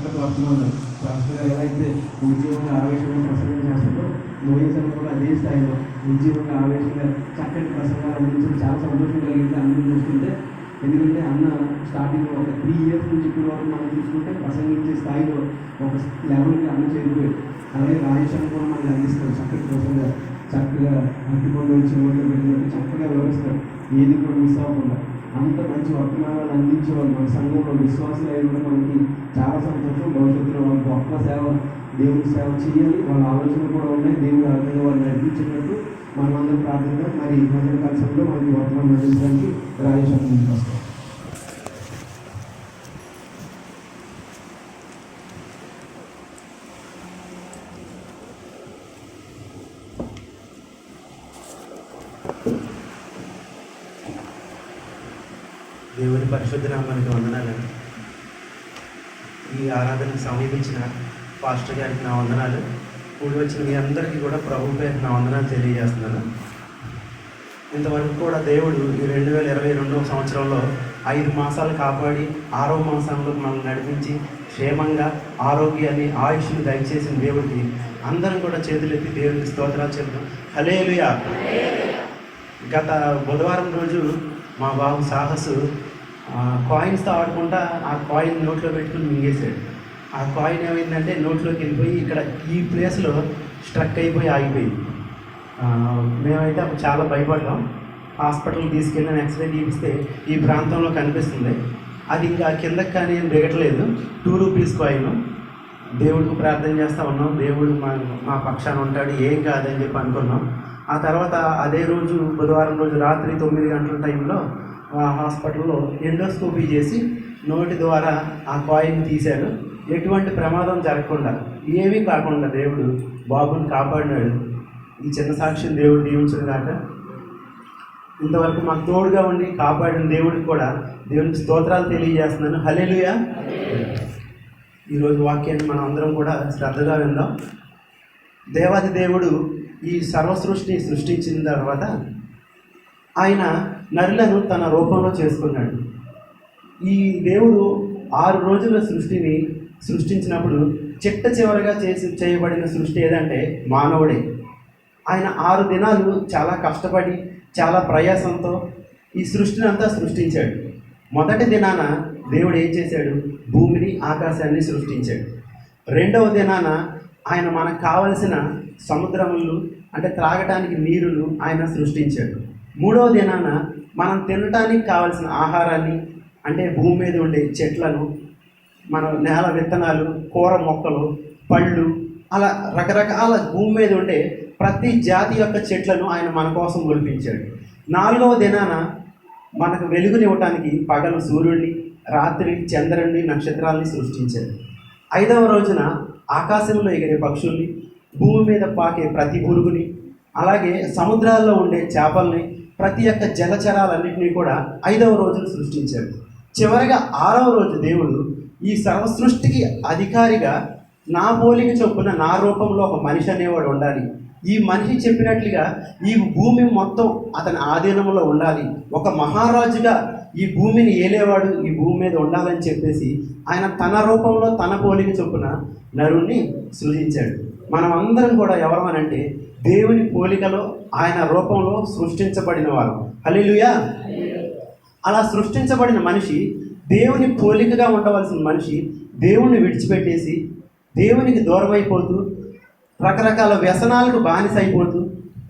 చక్కటి వర్తమానం ప్రస్తుతం ఎలా అయితే ఉద్యోగంగా ఆవేశంగా ప్రసంగం చేస్తుందో మోయించడం కూడా అదే స్థాయిలో ఉద్యోగంగా ఆవేశంగా చక్కటి ప్రసంగాలు అందించడం చాలా సంతోషం కలిగింది అందరూ చూస్తుంటే. ఎందుకంటే అన్న స్టార్టింగ్ ఒక 3 years నుంచి ఇప్పుడు వరకు మనం చూసుకుంటే ప్రసంగించే స్థాయిలో ఒక లెవెల్కి అన్న చేరిపోయి, అలాగే రాజేశ్వరం కూడా మనకి అందిస్తారు చక్కటి ప్రసంగా, చక్కగా అట్టిపండు వచ్చిన వాళ్ళు పెట్టినట్టు చక్కగా వివరిస్తారు, ఏది కూడా మిస్ అవ్వకుండా. అంత మంచి వర్తమానాలు అందించేవాళ్ళు మన సంఘంలో విశ్వాసులు అయి కూడా మనకి చాలా సంతోషం. భవిష్యత్తులో వాళ్ళు గొప్ప సేవ, దేవుడి సేవ చేయాలి, వాళ్ళ ఆలోచనలు కూడా ఉన్నాయి, దేవుడు అర్థంగా వాళ్ళు నడిపించినట్టు మనమందరం ప్రార్థన. మరి భజన కల్సంలో మనకి వర్తమానం అందించడానికి రాజేశ్వరం ముందుకు వస్తాం. దేవుని పరిశుద్ధ నామానికి వందనాలండి. ఈ ఆరాధనకు సమీపించిన పాస్టర్ గారికి నా వందనాలు. కూడి వచ్చిన మీ అందరికీ కూడా ప్రభు పేరు నా వందనాలు తెలియజేస్తున్నాను. ఇంతవరకు కూడా దేవుడు ఈ 2022వ సంవత్సరంలో 5 మాసాలు కాపాడి 6వ మాసంలో మనల్ని నడిపించి క్షేమంగా ఆరోగ్యాన్ని ఆయుష్ని దయచేసిన దేవుడికి అందరం కూడా చేతులెత్తి దేవుడికి స్తోత్రాలు చెప్తాం. హల్లెలూయా. గత బుధవారం రోజు మా బాబు సాహసు కాయిన్స్తో ఆడుకుంటా ఆ కాయిన్ నోట్లో పెట్టుకుని మింగేశాడు. ఆ కాయిన్ ఏమైందంటే నోట్లోకి వెళ్ళిపోయి ఇక్కడ ఈ ప్లేస్లో స్ట్రక్ అయిపోయి ఆగిపోయింది. మేమైతే అప్పుడు చాలా భయపడ్డాం. హాస్పిటల్కి తీసుకెళ్ళిన ఎక్స్రే తీపిస్తే ఈ ప్రాంతంలో కనిపిస్తుంది. అది ఇంకా కిందకి కానీ ఏం దిగట్లేదు. 2 రూపీస్ కాయిన్. దేవుడికి ప్రార్థన చేస్తూ ఉన్నాం, దేవుడు మా పక్షాన ఉంటాడు, ఏం కాదని చెప్పి అనుకున్నాం. ఆ తర్వాత అదే రోజు బుధవారం రోజు రాత్రి 9 గంటల టైంలో హాస్పిటల్లో ఎండోస్కోపీ చేసి నోటి ద్వారా ఆ కాయిన్ తీశారు. ఎటువంటి ప్రమాదం జరగకుండా, ఏమీ కాకుండా దేవుడు బాబుని కాపాడినాడు. ఈ చిన్న సాక్ష్యం దేవుడు దీవించడం కాక ఇంతవరకు మాకు తోడుగా ఉండి కాపాడిన దేవుడికి కూడా దేవునికి స్తోత్రాలు తెలియజేస్తున్నాను. హల్లెలూయా. ఈరోజు వాక్యాన్ని మనం అందరం కూడా శ్రద్ధగా విందాం. దేవాది దేవుడు ఈ సర్వసృష్టిని సృష్టించిన తర్వాత ఆయన నరులను తన రూపంలో చేసుకున్నాడు. ఈ దేవుడు 6 రోజుల సృష్టిని సృష్టించినప్పుడు చిట్ట చివరగా చేయబడిన సృష్టి ఏదంటే మానవుడే. ఆయన 6 దినాలు చాలా కష్టపడి చాలా ప్రయాసంతో ఈ సృష్టిని అంతా సృష్టించాడు. మొదటి దినాన దేవుడు ఏం చేశాడు? భూమిని ఆకాశాన్ని సృష్టించాడు. రెండవ దినాన ఆయన మనకు కావలసిన సముద్రములు అంటే త్రాగటానికి నీరులు ఆయన సృష్టించాడు. మూడవ దినాన మనం తినటానికి కావలసిన ఆహారాన్ని అంటే భూమి మీద ఉండే చెట్లను, మన నేల విత్తనాలు, కూర మొక్కలు, పళ్ళు, అలా రకరకాల భూమి మీద ఉండే ప్రతి జాతి యొక్క చెట్లను ఆయన మన కోసం ఒలిపించాడు. 4వ దినాన మనకు వెలుగునివ్వటానికి పగలు సూర్యుడిని, రాత్రి చంద్రుడిని, నక్షత్రాలని సృష్టించాడు. 5వ రోజున ఆకాశంలో ఎగిరే పక్షుల్ని, భూమి మీద పాకే ప్రతి పురుగుని, అలాగే సముద్రాల్లో ఉండే చేపల్ని, ప్రతి ఒక్క జలచరాలన్నింటినీ కూడా 5వ రోజున సృష్టించాడు. చివరిగా 6వ రోజు దేవుడు ఈ సర్వ సృష్టికి అధికారిగా నా పోలిక చొప్పున నా రూపంలో ఒక మనిషి అనేవాడు ఉండాలి, ఈ మనిషి చెప్పినట్లుగా ఈ భూమి మొత్తం అతని ఆధీనంలో ఉండాలి, ఒక మహారాజుగా ఈ భూమిని ఏలేవాడు ఈ భూమి మీద ఉండాలని చెప్పేసి ఆయన తన రూపంలో తన పోలిక చొప్పున నరుణ్ణి సృజించాడు. మనం అందరం కూడా ఎవరమనంటే దేవుని పోలికలో ఆయన రూపంలో సృష్టించబడిన వారు. హల్లెలూయా. అలా సృష్టించబడిన మనిషి, దేవుని పోలికగా ఉండవలసిన మనిషి దేవుణ్ణి విడిచిపెట్టేసి దేవునికి దూరం అయిపోతూ రకరకాల వ్యసనాలకు బానిసైపోతూ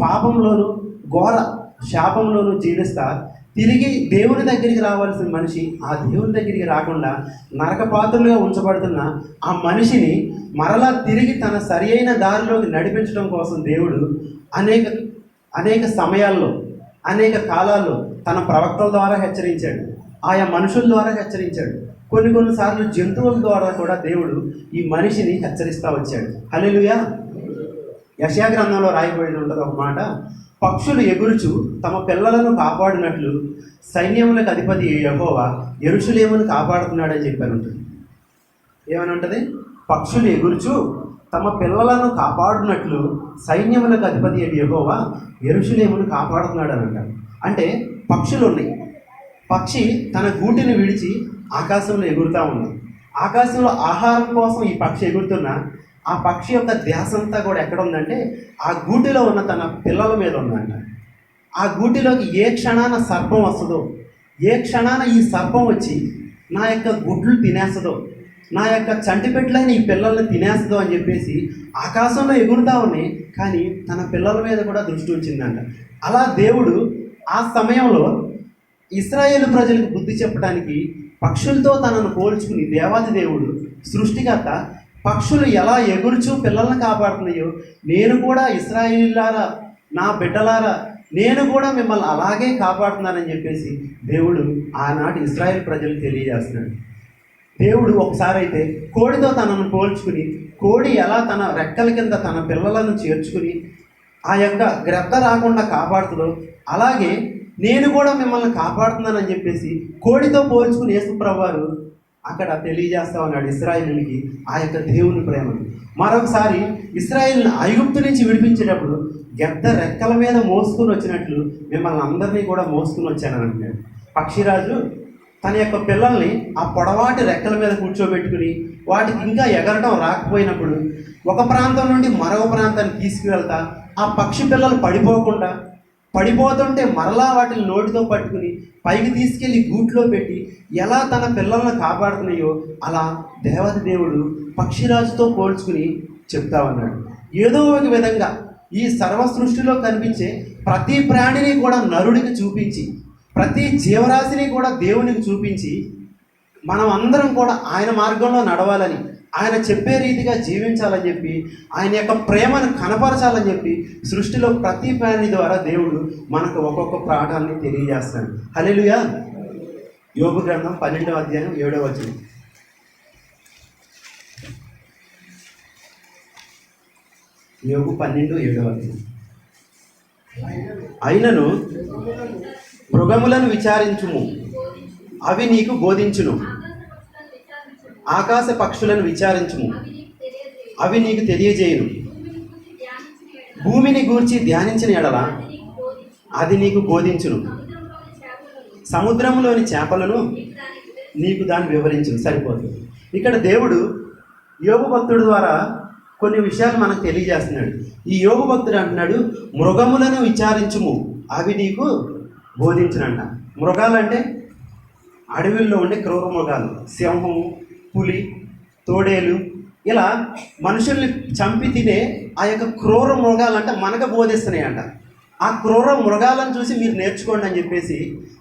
పాపంలోనూ ఘోర శాపంలోనూ జీవిస్తా తిరిగి దేవుని దగ్గరికి రావాల్సిన మనిషి ఆ దేవుని దగ్గరికి రాకుండా నరకపాత్రులుగా ఉంచబడుతున్న ఆ మనిషిని మరలా తిరిగి తన సరి అయిన దారిలోకి నడిపించడం కోసం దేవుడు అనేక సమయాల్లో, అనేక కాలాల్లో తన ప్రవక్తల ద్వారా హెచ్చరించాడు, ఆయా మనుషుల ద్వారా హెచ్చరించాడు, కొన్నిసార్లు జంతువుల ద్వారా కూడా దేవుడు ఈ మనిషిని హెచ్చరిస్తూ వచ్చాడు. హల్లెలూయా. యెషయా గ్రంథంలో రాయబడి ఉండదు ఒక మాట, పక్షులు ఎగురుచు తమ పిల్లలను కాపాడినట్లు సైన్యములకు అధిపతి యెహోవా యెరూషలేమును కాపాడుతున్నాడని చెప్పారు ఉంటుంది. ఏమని ఉంటుంది? పక్షులు ఎగురుచు తమ పిల్లలను కాపాడునట్లు సైన్యములకు అధిపతి యెహోవా యెరూషలేమును కాపాడుతున్నాడు అని అంటారు. అంటే పక్షులు ఉన్నాయి, పక్షి తన గూటిని విడిచి ఆకాశంలో ఎగురుతూ ఉంది. ఆకాశంలో ఆహారం కోసం ఈ పక్షి ఎగురుతున్నా ఆ పక్షి యొక్క ధ్యాస అంతా కూడా ఎక్కడ ఉందంటే ఆ గూటిలో ఉన్న తన పిల్లల మీద ఉందంట. ఆ గూటిలోకి ఏ క్షణాన సర్పం వస్తుందో, ఏ క్షణాన ఈ సర్పం వచ్చి నా యొక్క గుడ్లు తినేస్తుందో, నా యొక్క చంటిపెట్లైన ఈ పిల్లల్ని తినేస్తుందో అని చెప్పేసి ఆకాశంలో ఎగురుతా ఉన్నాయి. కానీ తన పిల్లల మీద కూడా దృష్టి ఉంచిందంట. అలా దేవుడు ఆ సమయంలో ఇశ్రాయేలు ప్రజలకు బుద్ధి చెప్పడానికి పక్షులతో తనను పోల్చుకుని దేవాది దేవుడు సృష్టికర్త పక్షులు ఎలా ఎగురుచూ పిల్లల్ని కాపాడుతున్నాయో నేను కూడా ఇశ్రాయేలులారా, నా బిడ్డలారా, నేను కూడా మిమ్మల్ని అలాగే కాపాడుతున్నానని చెప్పేసి దేవుడు ఆనాటి ఇశ్రాయేలు ప్రజలు తెలియజేస్తున్నాడు. దేవుడు ఒకసారి అయితే కోడితో తనను పోల్చుకుని కోడి ఎలా తన రెక్కల కింద తన పిల్లలను చేర్చుకుని ఆ యొక్క గ్రద్ద రాకుండా కాపాడుతుందో అలాగే నేను కూడా మిమ్మల్ని కాపాడుతున్నానని చెప్పేసి కోడితో పోల్చుకుని యేసుప్రభువు వారు అక్కడ తెలియజేస్తా ఉన్నాడు ఇశ్రాయేలుకి ఆ యొక్క దేవుని ప్రేమను. మరొకసారి ఇశ్రాయేలుని ఐగుప్తు నుంచి విడిపించేటప్పుడు గద్ద రెక్కల మీద మోసుకుని వచ్చినట్లు మిమ్మల్ని అందరినీ కూడా మోసుకుని వచ్చానని అంటున్నాడు. పక్షిరాజు తన యొక్క పిల్లల్ని ఆ పొడవాటి రెక్కల మీద కూర్చోబెట్టుకుని వాటికి ఇంకా ఎగరడం రాకపోయినప్పుడు ఒక ప్రాంతం నుండి మరొక ప్రాంతానికి తీసుకువెళ్తా ఆ పక్షి పిల్లలు పడిపోతుంటే మరలా వాటిని నోటితో పట్టుకుని పైకి తీసుకెళ్ళి గూట్లో పెట్టి ఎలా తన పిల్లలను కాపాడుతున్నాయో అలా దేవతి దేవుడు పక్షిరాజుతో పోల్చుకుని చెప్తా ఉన్నాడు. ఏదో ఒక విధంగా ఈ సర్వ సృష్టిలో కనిపించే ప్రతి ప్రాణిని కూడా నరుడికి చూపించి ప్రతి జీవరాశిని కూడా దేవునికి చూపించి మనం అందరం కూడా ఆయన మార్గంలో నడవాలని, ఆయన చెప్పే రీతిగా జీవించాలని చెప్పి, ఆయన యొక్క ప్రేమను కనపరచాలని చెప్పి సృష్టిలో ప్రతి ప్రాణి ద్వారా దేవుడు మనకు ఒక్కొక్క పాఠాన్ని తెలియజేస్తాడు. హల్లెలూయా. యోబు గ్రంథం 12వ అధ్యాయం 7వ వచనం. యోబు 12:7 వచనం. అయినను మృగములను విచారించుము, అవి నీకు బోధించును. ఆకాశ పక్షులను విచారించుము, అవి నీకు తెలియజేయును. భూమిని గూర్చి ధ్యానించిన ఎడల అది నీకు బోధించును. సముద్రంలోని చేపలను నీకు దాన్ని వివరించును. సరిపోతుంది. ఇక్కడ దేవుడు యోబు భక్తుడి ద్వారా కొన్ని విషయాలు మనకు తెలియజేస్తున్నాడు. ఈ యోబు భక్తుడు అంటున్నాడు, మృగములను విచారించుము, అవి నీకు బోధించునంట. మృగాలంటే అడవిల్లో ఉండే క్రూర మృగాలు, సింహము, పులి, తోడేలు, ఇలా మనుషుల్ని చంపి తినే ఆ యొక్క క్రూర మృగాలంటే మనకు బోధిస్తున్నాయంట. ఆ క్రూర మృగాలను చూసి మీరు నేర్చుకోండి అని చెప్పేసి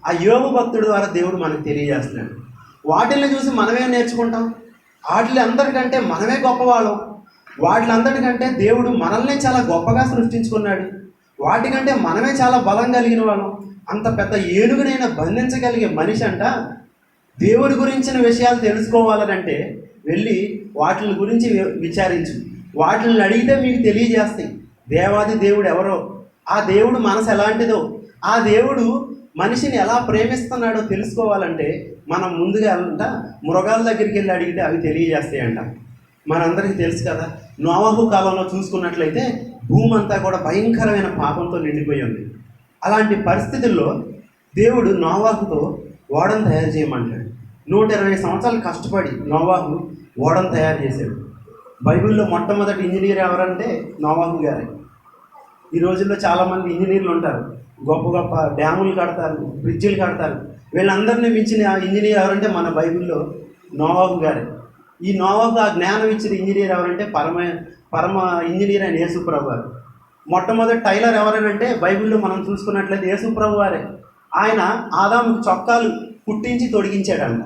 ఆ యోబు భక్తుడి ద్వారా దేవుడు మనకు తెలియజేస్తున్నాడు. వాటిని చూసి మనమే నేర్చుకుంటాం. వాటిని అందరికంటే మనమే గొప్పవాళ్ళం. వాటిలందరికంటే దేవుడు మనల్ని చాలా గొప్పగా సృష్టించుకున్నాడు. వాటికంటే మనమే చాలా బలం కలిగిన వాళ్ళం. అంత పెద్ద ఏనుగునైనా బంధించగలిగే మనిషి అంట దేవుడి గురించిన విషయాలు తెలుసుకోవాలనంటే వెళ్ళి వాటిని గురించి విచారించు. వాటిని అడిగితే మీకు తెలియజేస్తాయి దేవాది దేవుడు ఎవరో, ఆ దేవుడు మనసు ఎలాంటిదో, ఆ దేవుడు మనిషిని ఎలా ప్రేమిస్తున్నాడో తెలుసుకోవాలంటే మనం ముందుగా అంట మృగాల దగ్గరికి వెళ్ళి అడిగితే అవి తెలియజేస్తాయంట. మనందరికీ తెలుసు కదా, నోవహు కాలంలో చూసుకున్నట్లయితే భూమి అంతా కూడా భయంకరమైన పాపంతో నిండిపోయి ఉంది. అలాంటి పరిస్థితుల్లో దేవుడు నోవాహుతో ఓడను తయారు చేయమంటాడు. 120 సంవత్సరాలు కష్టపడి నోవాహు ఓడను తయారు చేశాడు. బైబిల్లో మొట్టమొదటి ఇంజనీర్ ఎవరంటే నోవాహు గారే. ఈ రోజుల్లో చాలామంది ఇంజనీర్లు ఉంటారు, గొప్ప గొప్ప డ్యాములు కడతారు, బ్రిడ్జిలు కడతారు. వీళ్ళందరినీ మించిన ఇంజనీర్ ఎవరంటే మన బైబిల్లో నోవాహు గారే. ఈ నోవాహు ఆ జ్ఞానం ఇచ్చిన ఇంజనీర్ ఎవరంటే పరమ ఇంజనీర్ అయిన యేసుప్రభు వారు. మొట్టమొదటి టైలర్ ఎవరనంటే బైబిల్లో మనం చూసుకున్నట్లయితే యేసుప్రభు వారే. ఆయన ఆదాముకు చొక్కాలు కుట్టించి తొడిగించాడంట.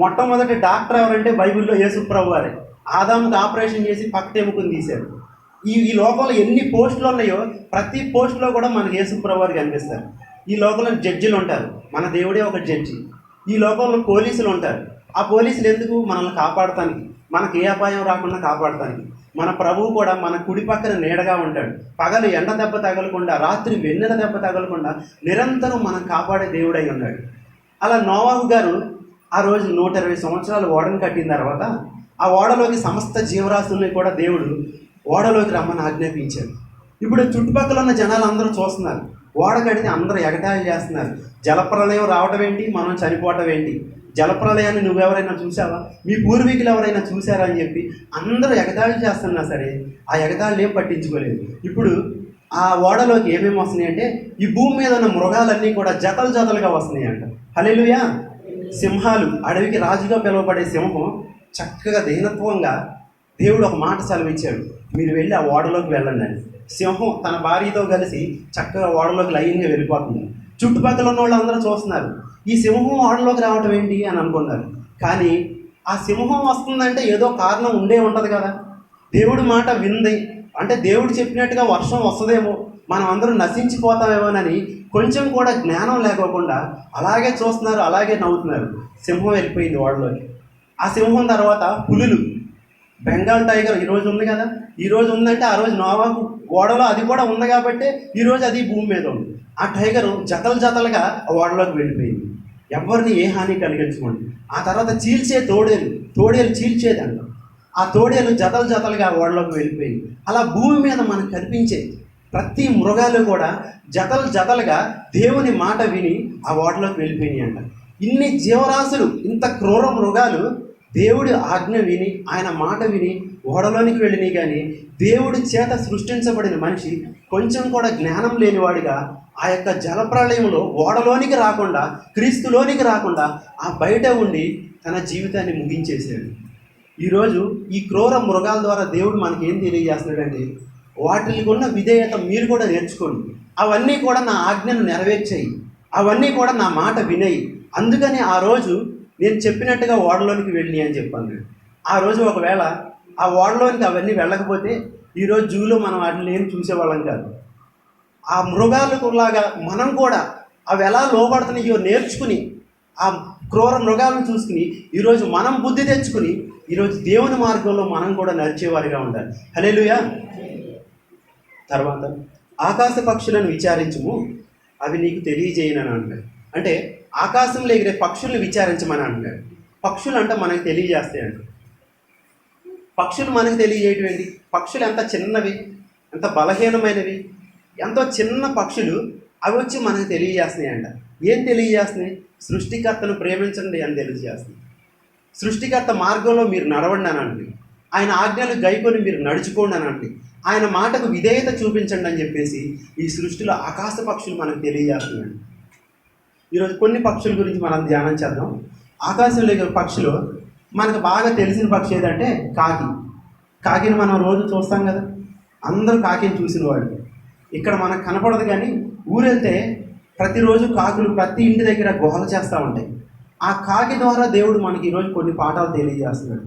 మొట్టమొదటి డాక్టర్ ఎవరంటే బైబిల్లో యేసుప్రభు వారే. ఆదాముకు ఆపరేషన్ చేసి పక్క ఎముకను తీశాడు. ఈ లోకంలో ఎన్ని పోస్టులు ఉన్నాయో ప్రతి పోస్టులో కూడా మనకు యేసుప్రభు వారు కనిపిస్తారు. ఈ లోకంలో జడ్జిలు ఉంటారు, మన దేవుడే ఒక జడ్జి. ఈ లోకంలో పోలీసులు ఉంటారు. ఆ పోలీసులు ఎందుకు? మనల్ని కాపాడటానికి, మనకు ఏ అపాయం రాకుండా కాపాడటానికి. మన ప్రభువు కూడా మన కుడి పక్కన నీడగా ఉంటాడు. పగలు ఎండ దెబ్బ తగలకుండా, రాత్రి వెన్నెల దెబ్బ తగలకుండా నిరంతరం మనం కాపాడే దేవుడై ఉన్నాడు. అలా నోవాహు గారు ఆ రోజు 120 సంవత్సరాలు ఓడను కట్టిన తర్వాత ఆ ఓడలోకి సమస్త జీవరాశుల్ని కూడా దేవుడు ఓడలోకి రమ్మని ఆజ్ఞాపించాడు. ఇప్పుడు చుట్టుపక్కల ఉన్న జనాలు అందరూ చూస్తున్నారు, ఓడ కడితే అందరూ ఎగతాళి చేస్తున్నారు. జలప్రలయం రావడం ఏంటి, మనం చనిపోవటం ఏంటి, జలప్రలయాన్ని నువ్వెవరైనా చూసావా, మీ పూర్వీకులు ఎవరైనా చూసారా అని చెప్పి అందరూ ఎగతాళి చేస్తున్నా సరే ఆ ఎగతాళిని ఏం పట్టించుకోలేదు. ఇప్పుడు ఆ ఓడలోకి ఏమేమి వస్తున్నాయి అంటే ఈ భూమి మీద ఉన్న మృగాలన్నీ కూడా జతలు జతలుగా వస్తున్నాయి అంట. హల్లెలూయా. సింహాలు, అడవికి రాజుగా పిలువబడే సింహం చక్కగా దీనత్వంగా దేవుడు ఒక మాట సెలవిచ్చాడు, మీరు వెళ్ళి ఆ ఓడలోకి వెళ్ళండి అని. సింహం తన భార్యతో కలిసి చక్కగా ఓడలోకి లైన్గా వెళ్ళిపోతుంది. చుట్టుపక్కల ఉన్న వాళ్ళు అందరూ చూస్తున్నారు, ఈ సింహం ఓడలోకి రావటం ఏంటి అని అనుకున్నారు. కానీ ఆ సింహం వస్తుందంటే ఏదో కారణం ఉండే ఉంటుంది కదా. దేవుడి మాట వింది అంటే దేవుడు చెప్పినట్టుగా వర్షం వస్తుందేమో, మనం అందరూ నశించిపోతామేమోనని కొంచెం కూడా జ్ఞానం లేకోకుండా అలాగే చూస్తున్నారు, అలాగే నవ్వుతున్నారు. సింహం వెళ్ళిపోయింది ఓడలోకి. ఆ సింహం తర్వాత పులులు, బెంగాల్ టైగర్ ఈరోజు ఉంది కదా, ఈరోజు ఉందంటే ఆ రోజు నోవాహు ఓడలో అది కూడా ఉంది కాబట్టి ఈరోజు అది భూమి మీద ఉంది. ఆ టైగరు జతలు జతలుగా ఓడలోకి వెళ్ళిపోయింది, ఎవరిని ఏ హాని కలిగించుకోండి. ఆ తర్వాత చీల్చే తోడేలు చీల్చేదంట, ఆ తోడేలు జతలు జతలుగా ఓడలోకి వెళ్ళిపోయింది. అలా భూమి మీద మనకు కనిపించే ప్రతి మృగాలు కూడా జతలు జతలుగా దేవుని మాట విని ఆ ఓడలోకి వెళ్ళిపోయినాయి అంట. ఇన్ని జీవరాశులు, ఇంత క్రూర మృగాలు దేవుడి ఆజ్ఞ విని ఆయన మాట విని ఓడలోనికి వెళ్ళినాయి. కానీ దేవుడి చేత సృష్టించబడిన మనిషి కొంచెం కూడా జ్ఞానం లేనివాడిగా ఆ యొక్క జలప్రళయంలో ఓడలోనికి రాకుండా, క్రీస్తులోనికి రాకుండా ఆ బయట ఉండి తన జీవితాన్ని ముగించేశాడు. ఈరోజు ఈ క్రూర మృగాల ద్వారా దేవుడు మనకి ఏం తెలియజేస్తున్నాడంటే, వాటికి ఉన్న విధేయత మీరు కూడా నేర్చుకోండి, అవన్నీ కూడా నా ఆజ్ఞను నెరవేర్చాయి, అవన్నీ కూడా నా మాట వినేయి. అందుకని ఆ రోజు నేను చెప్పినట్టుగా ఓడలోనికి వెళ్ళి అని చెప్పాను. ఆ రోజు ఒకవేళ ఆ ఓడలోనికి అవన్నీ వెళ్ళకపోతే ఈరోజు జూలో మనం వాటిని ఏం చూసేవాళ్ళం కాదు. ఆ మృగాలకు లాగా మనం కూడా అవి ఎలా లోబడుతున్నాయో నేర్చుకుని ఆ క్రూర మృగాలను చూసుకుని ఈరోజు మనం బుద్ధి తెచ్చుకుని ఈరోజు దేవుని మార్గంలో మనం కూడా నడిచేవారిగా ఉండాలి. హల్లెలూయా. తర్వాత ఆకాశ పక్షులను విచారించుము, అవి నీకు తెలియజేయనని అంటాడు. అంటే ఆకాశంలో ఎగిరే పక్షుల్ని విచారించమని అంటాడు. పక్షులు అంటే మనకు తెలియజేస్తాయంట. పక్షులు మనకు తెలియజేయటం ఏంటి? పక్షులు ఎంత చిన్నవి, ఎంత బలహీనమైనవి, ఎంతో చిన్న పక్షులు అవి వచ్చి మనకు తెలియజేస్తున్నాయంట. ఏం తెలియజేస్తున్నాయి? సృష్టికర్తను ప్రేమించండి అని తెలియజేస్తున్నాయి. సృష్టికర్త మార్గంలో మీరు నడవండి అనండి, ఆయన ఆజ్ఞలు గైకొని మీరు నడుచుకోండి అనండి, ఆయన మాటకు విధేయత చూపించండి అని చెప్పేసి ఈ సృష్టిలో ఆకాశ పక్షులు మనకు తెలియజేస్తున్నాయండి. ఈరోజు కొన్ని పక్షుల గురించి మనం ధ్యానం చేద్దాం. ఆకాశంలో పక్షులు మనకు బాగా తెలిసిన పక్షి ఏదంటే కాకి. కాకిని మనం రోజు చూస్తాం కదా, అందరూ కాకిని చూసిన వాళ్ళు. ఇక్కడ మనకు కనపడదు, కానీ ఊరెళ్తే ప్రతిరోజు కాకులు ప్రతి ఇంటి దగ్గర గోల చేస్తూ ఉంటాయి. ఆ కాకి ద్వారా దేవుడు మనకి ఈరోజు కొన్ని పాఠాలు తెలియజేస్తున్నాడు.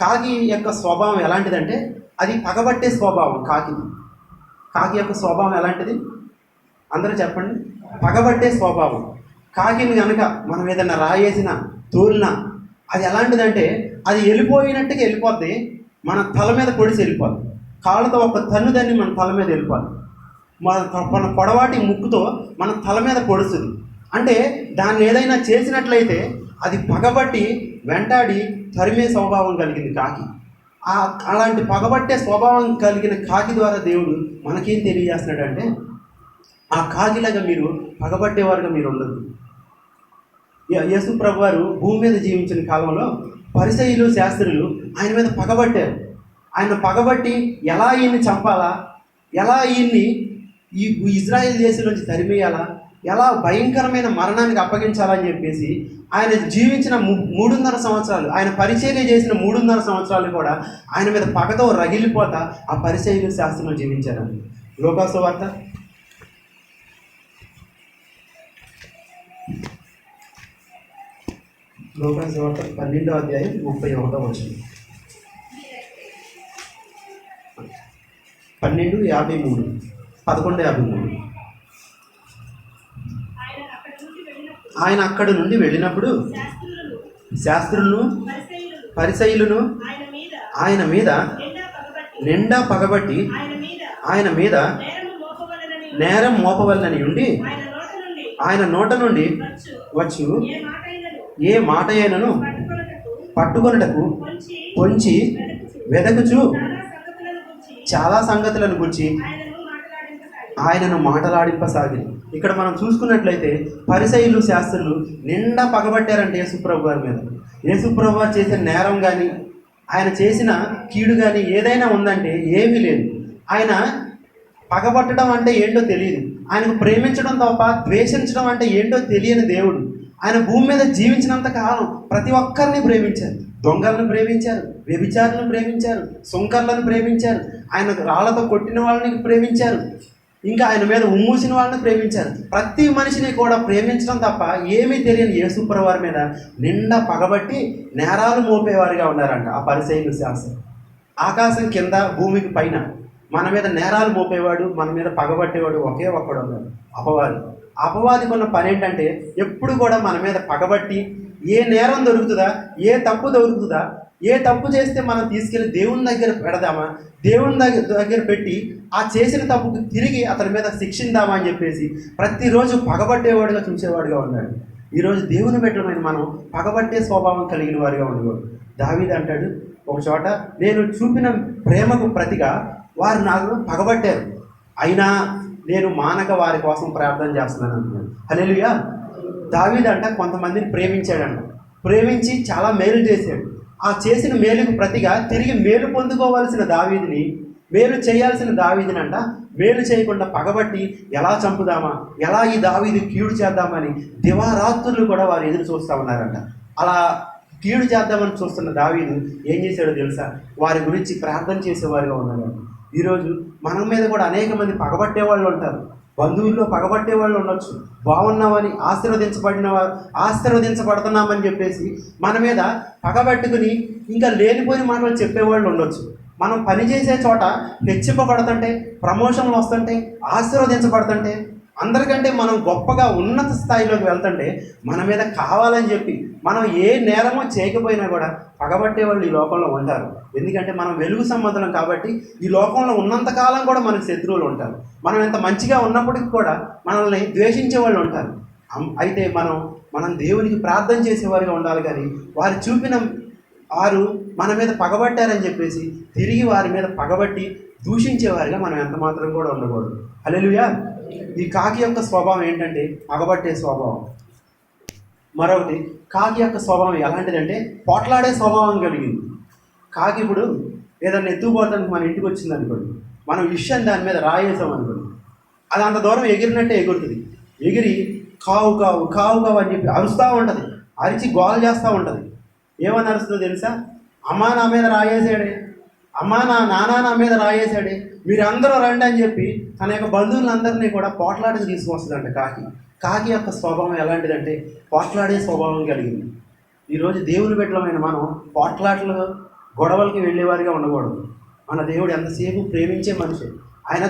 కాకి యొక్క స్వభావం ఎలాంటిదంటే అది పగబట్టే స్వభావం. కాకి యొక్క స్వభావం ఎలాంటిది? అందరూ చెప్పండి. పగబట్టే స్వభావం. కాకిని కనుక మనం ఏదైనా రాయేసిన తోలినా అది ఎలాంటిదంటే అది వెళ్ళిపోయినట్టుగా వెళ్ళిపోద్ది, మన తల మీద పొడిసి వెళ్ళిపోద్ది. కాళ్ళతో ఒక తన్నుదాన్ని మన తల మీద వెళ్ళిపోద్ది, మన పొడవాటి ముక్కుతో మన తల మీద పొడుస్తుంది. అంటే దాన్ని ఏదైనా చేసినట్లయితే అది పగబట్టి వెంటాడి తరిమే స్వభావం కలిగింది కాకి. అలాంటి పగబట్టే స్వభావం కలిగిన కాకి ద్వారా దేవుడు మనకేం తెలియజేస్తున్నాడంటే, ఆ కాకిలాగా మీరు పగబట్టేవారుగా మీరు ఉండదు. యేసు ప్రభు వారు భూమి మీద జీవించిన కాలంలో పరిసయ్యులు, శాస్త్రులు ఆయన మీద పగబట్టారు. ఆయన పగబట్టి ఎలా ఈయన్ని చంపాలా, ఎలా ఈయన్ని ఈ ఇజ్రాయేల్ దేశం నుంచి తరిమేయాలా, ఎలా భయంకరమైన మరణానికి అప్పగించాలని చెప్పేసి ఆయన జీవించిన 3.5 సంవత్సరాలు, ఆయన పరిచర్య చేసిన 3.5 సంవత్సరాలు కూడా ఆయన మీద పగతో రగిలిపోతా ఆ పరిచర్యలు శాస్త్రంలో జీవించారండి. లోకాసు వార్త 12వ అధ్యాయం 31వ వచనం. 12:53 11:53. ఆయన అక్కడి నుండి వెళ్ళినప్పుడు శాస్త్రులను పరిసయ్యులను ఆయన మీద నిండా పగబట్టి ఆయన మీద నేరం మోపవలనని ఉండి ఆయన నోట నుండి వచ్చు ఏ మాట అయినను పట్టుకొనుటకు పొంచి వెదకుచు చాలా సంగతులను గురించి ఆయనను మాటలాడింపసాగింది. ఇక్కడ మనం చూసుకున్నట్లయితే పరిసయ్యులు శాస్త్రులు నిండా పగబట్టారంటే యేసుప్రభు వారి మీద. యేసుప్రభు వారు చేసిన నేరం కానీ ఆయన చేసిన కీడు కానీ ఏదైనా ఉందంటే ఏమీ లేదు. ఆయన పగబట్టడం అంటే ఏంటో తెలియదు. ఆయనకు ప్రేమించడం తప్ప ద్వేషించడం అంటే ఏంటో తెలియని దేవుడు. ఆయన భూమి మీద జీవించినంత కాలం ప్రతి ఒక్కరిని ప్రేమించారు. దొంగలను ప్రేమించారు, వ్యభిచారులను ప్రేమించారు, సుంకర్లను ప్రేమించారు, ఆయన రాళ్లతో కొట్టిన వాళ్ళని ప్రేమించారు, ఇంకా ఆయన మీద ఉమ్మూసిన వాళ్ళని ప్రేమించారు. ప్రతి మనిషిని కూడా ప్రేమించడం తప్ప ఏమీ తెలియని యేసుప్రభు వారి మీద నిండా పగబట్టి నేరాలు మోపేవారిగా ఉన్నారంట ఆ పరిసయ్యులు శాస్త్రం. ఆకాశం కింద భూమికి పైన మన మీద నేరాలు మోపేవాడు, మన మీద పగబట్టేవాడు ఒకే ఒక్కడు ఉన్నాడు, అపవాది. అపవాదికి ఉన్న పని ఏంటంటే ఎప్పుడు కూడా మన మీద పగబట్టి ఏ నేరం దొరుకుతుందా, ఏ తప్పు దొరుకుతుందా, ఏ తప్పు చేస్తే మనం తీసుకెళ్ళి దేవుని దగ్గర పెడదామా, దేవుని దగ్గర పెట్టి ఆ చేసిన తప్పుకు తిరిగి అతని మీద శిక్షిందామా అని చెప్పేసి ప్రతిరోజు పగబట్టేవాడుగా చూసేవాడుగా ఉన్నాడు. ఈరోజు దేవుని బిడ్డలమైన మనం పగబట్టే స్వభావం కలిగిన వారిగా ఉండేవాడు. దావీదు అంటాడు ఒక చోట, నేను చూపిన ప్రేమకు ప్రతిగా వారు నాకు పగబట్టారు, అయినా నేను మానక వారి కోసం ప్రార్థన చేస్తున్నాను అంటున్నాడు. హల్లెలూయా. దావీదు అంట కొంతమందిని ప్రేమించాడంట, ప్రేమించి చాలా మేలు చేశాడు. ఆ చేసిన మేలుకు ప్రతిగా తిరిగి మేలు పొందుకోవాల్సిన దావీదుని, మేలు చేయాల్సిన దావీదుని అంట మేలు చేయకుండా పగబట్టి ఎలా చంపుదామా, ఎలా ఈ దావీదు కీడు చేద్దామని దివారాత్రులు కూడా వారు ఎదురు చూస్తూ ఉన్నారంట. అలా కీడు చేద్దామని చూస్తున్న దావీదు ఏం చేశాడో తెలుసా, వారి గురించి ప్రార్థన చేసేవారుగా ఉన్నాడు. ఈరోజు మన మీద కూడా అనేక మంది పగబట్టే వాళ్ళు ఉంటారు, బంధువుల్లో పగబట్టే వాళ్ళు ఉండొచ్చు. బాగున్నామని ఆశీర్వదించబడుతున్నామని చెప్పేసి మన మీద పగబట్టుకుని ఇంకా లేనిపోయిన మాటలు చెప్పేవాళ్ళు ఉండొచ్చు. మనం పనిచేసే చోట హెచ్చింపబడుతుంటే, ప్రమోషన్లు వస్తుంటే, ఆశీర్వదించబడుతుంటే, అందరికంటే మనం గొప్పగా ఉన్నత స్థాయిలోకి వెళ్తుంటే మన మీద కావాలని చెప్పి మనం ఏ నేరమో చేయకపోయినా కూడా పగబట్టే వాళ్ళు ఈ లోకంలో ఉంటారు. ఎందుకంటే మనం వెలుగు సంబంధం కాబట్టి ఈ లోకంలో ఉన్నంతకాలం కూడా మనకు శత్రువులు ఉంటారు. మనం ఎంత మంచిగా ఉన్నప్పటికీ కూడా మనల్ని ద్వేషించే వాళ్ళు ఉంటారు. అయితే మనం దేవునికి ప్రార్థన చేసేవారిగా ఉండాలి. కానీ వారు మన మీద పగబట్టారని చెప్పేసి తిరిగి వారి మీద పగబట్టి దూషించేవారిగా మనం ఎంత మాత్రం కూడా ఉండకూడదు. హల్లెలూయా. ఈ కాకి యొక్క స్వభావం ఏంటంటే పగబట్టే స్వభావం. మరొకటి, కాకి యొక్క స్వభావం ఎలాంటిదంటే పోట్లాడే స్వభావం కలిగింది. కాకి ఇప్పుడు ఏదైనా ఎత్తుకుపోవడానికి మన ఇంటికి వచ్చింది అనుకోండి, మనం విషయం దాని మీద రాయేసాం అనుకోండి, అది అంత దూరం ఎగిరినట్టే ఎగురుతుంది. ఎగిరి కావు కావు కావు కావు అని చెప్పి అరుస్తూ ఉంటుంది, అరిచి గోల చేస్తూ ఉంటుంది. ఏమని అరుస్తుందో తెలుసా? అమ్మా నా మీద రాయేసాడే, అమ్మా నాన్న నా మీద రాయేసాడే, మీరందరూ రండి అని చెప్పి తన యొక్క బంధువులందరినీ కూడా పోట్లాడికి తీసుకొస్తుందంట కాకి యొక్క స్వభావం ఎలాంటిదంటే పోట్లాడే స్వభావం కలిగింది. ఈరోజు దేవుని బిడ్డలమైన మనం పోట్లాటలు గొడవలకి వెళ్ళేవారిగా ఉండకూడదు. మన దేవుడు ఎంతసేపు ప్రేమించే మనిషి, ఆయన